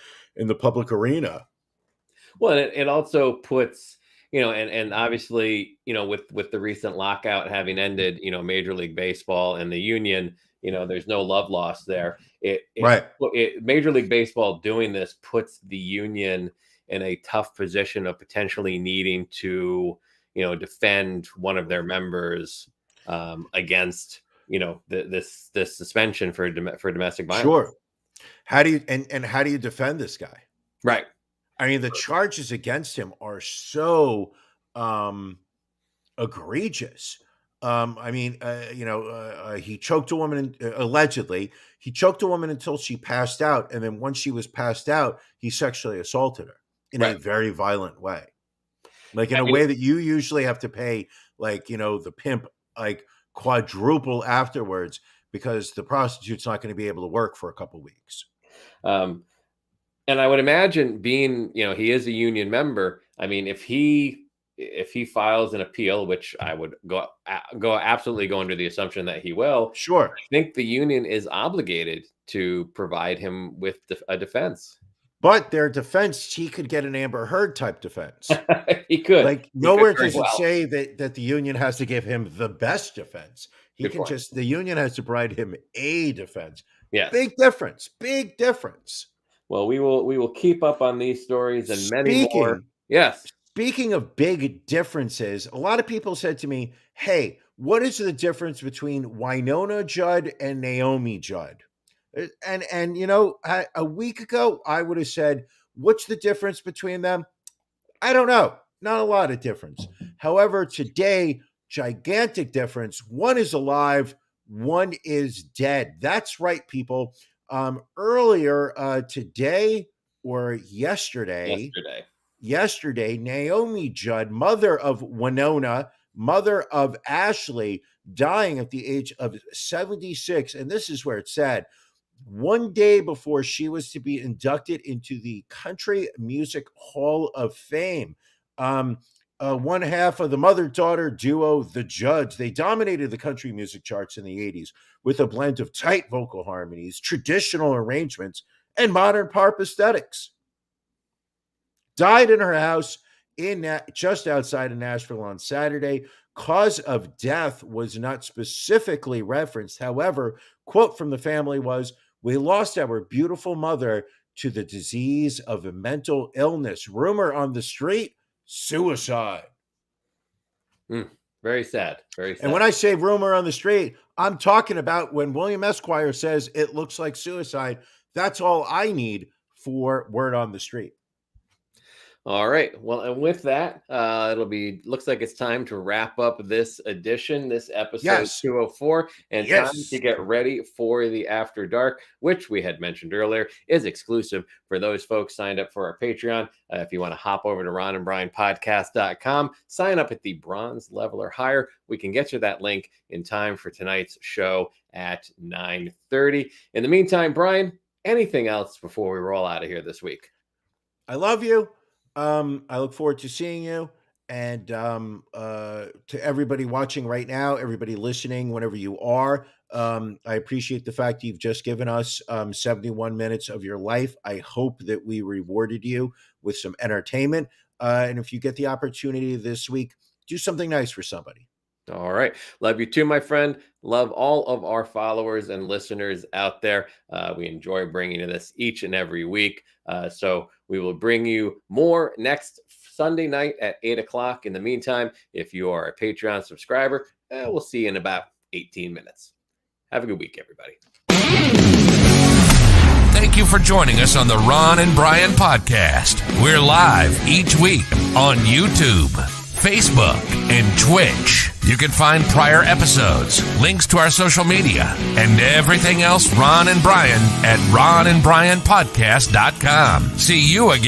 Well, it also puts, and obviously, with the recent lockout having ended, Major League Baseball and the union, there's no love lost there. Major League Baseball doing this puts the union in a tough position of potentially needing to, defend one of their members against, this suspension for domestic violence. Sure. How do you defend this guy? Right. I mean, the charges against him are so egregious. He choked a woman, allegedly. He choked a woman until she passed out. And then once she was passed out, he sexually assaulted her in a very violent way. Like in a way that you usually have to pay, like, the pimp, like, quadruple afterwards, because the prostitute's not going to be able to work for a couple weeks. And I would imagine, being, he is a union member. I mean, if he files an appeal, which I would absolutely go under the assumption that he will. Sure. I think the union is obligated to provide him with a defense. But their defense, he could get an Amber Heard type defense. He could. Like, nowhere does it say that the union has to give him the best defense. The union has to provide him a defense. Yeah. Big difference. Well, we will keep up on these stories and many more. Yes. Speaking of big differences, a lot of people said to me, hey, what is the difference between Wynonna Judd and Naomi Judd? And a week ago, I would have said, what's the difference between them? I don't know. Not a lot of difference. However, today, gigantic difference. One is alive. One is dead. That's right, people. Earlier today, or yesterday, Yesterday. Naomi Judd, mother of Wynonna, mother of Ashley, dying at the age of 76. And this is where it's sad. One day before she was to be inducted into the Country Music Hall of Fame. One half of the mother-daughter duo, the Judds, they dominated the country music charts in the 80s with a blend of tight vocal harmonies, traditional arrangements, and modern pop aesthetics. Died in her house just outside of Nashville on Saturday. Cause of death was not specifically referenced. However, quote from the family was, "We lost our beautiful mother to the disease of a mental illness. Rumor on the street, suicide." Very sad. Very sad. And when I say rumor on the street, I'm talking about when William Esquire says it looks like suicide. That's all I need for word on the street. All right. Well, and with that, looks like it's time to wrap up this edition, this episode Yes. 204, and Yes. time to get ready for the After Dark, which we had mentioned earlier is exclusive for those folks signed up for our Patreon. If you want to hop over to ronandbrianpodcast.com, sign up at the bronze level or higher. We can get you that link in time for tonight's show at 9:30. In the meantime, Brian, anything else before we roll out of here this week? I love you. I look forward to seeing you. And to everybody watching right now, everybody listening, whenever you are, I appreciate the fact you've just given us 71 minutes of your life. I hope that we rewarded you with some entertainment. And if you get the opportunity this week, do something nice for somebody. All right. Love you too, my friend. Love all of our followers and listeners out there. We enjoy bringing you this each and every week. So we will bring you more next Sunday night at 8 o'clock. In the meantime, if you are a Patreon subscriber, we'll see you in about 18 minutes. Have a good week, everybody. Thank you for joining us on the Ron and Brian podcast. We're live each week on YouTube, Facebook, and Twitch. You can find prior episodes, links to our social media, and everything else Ron and Brian at ronandbrianpodcast.com. See you again.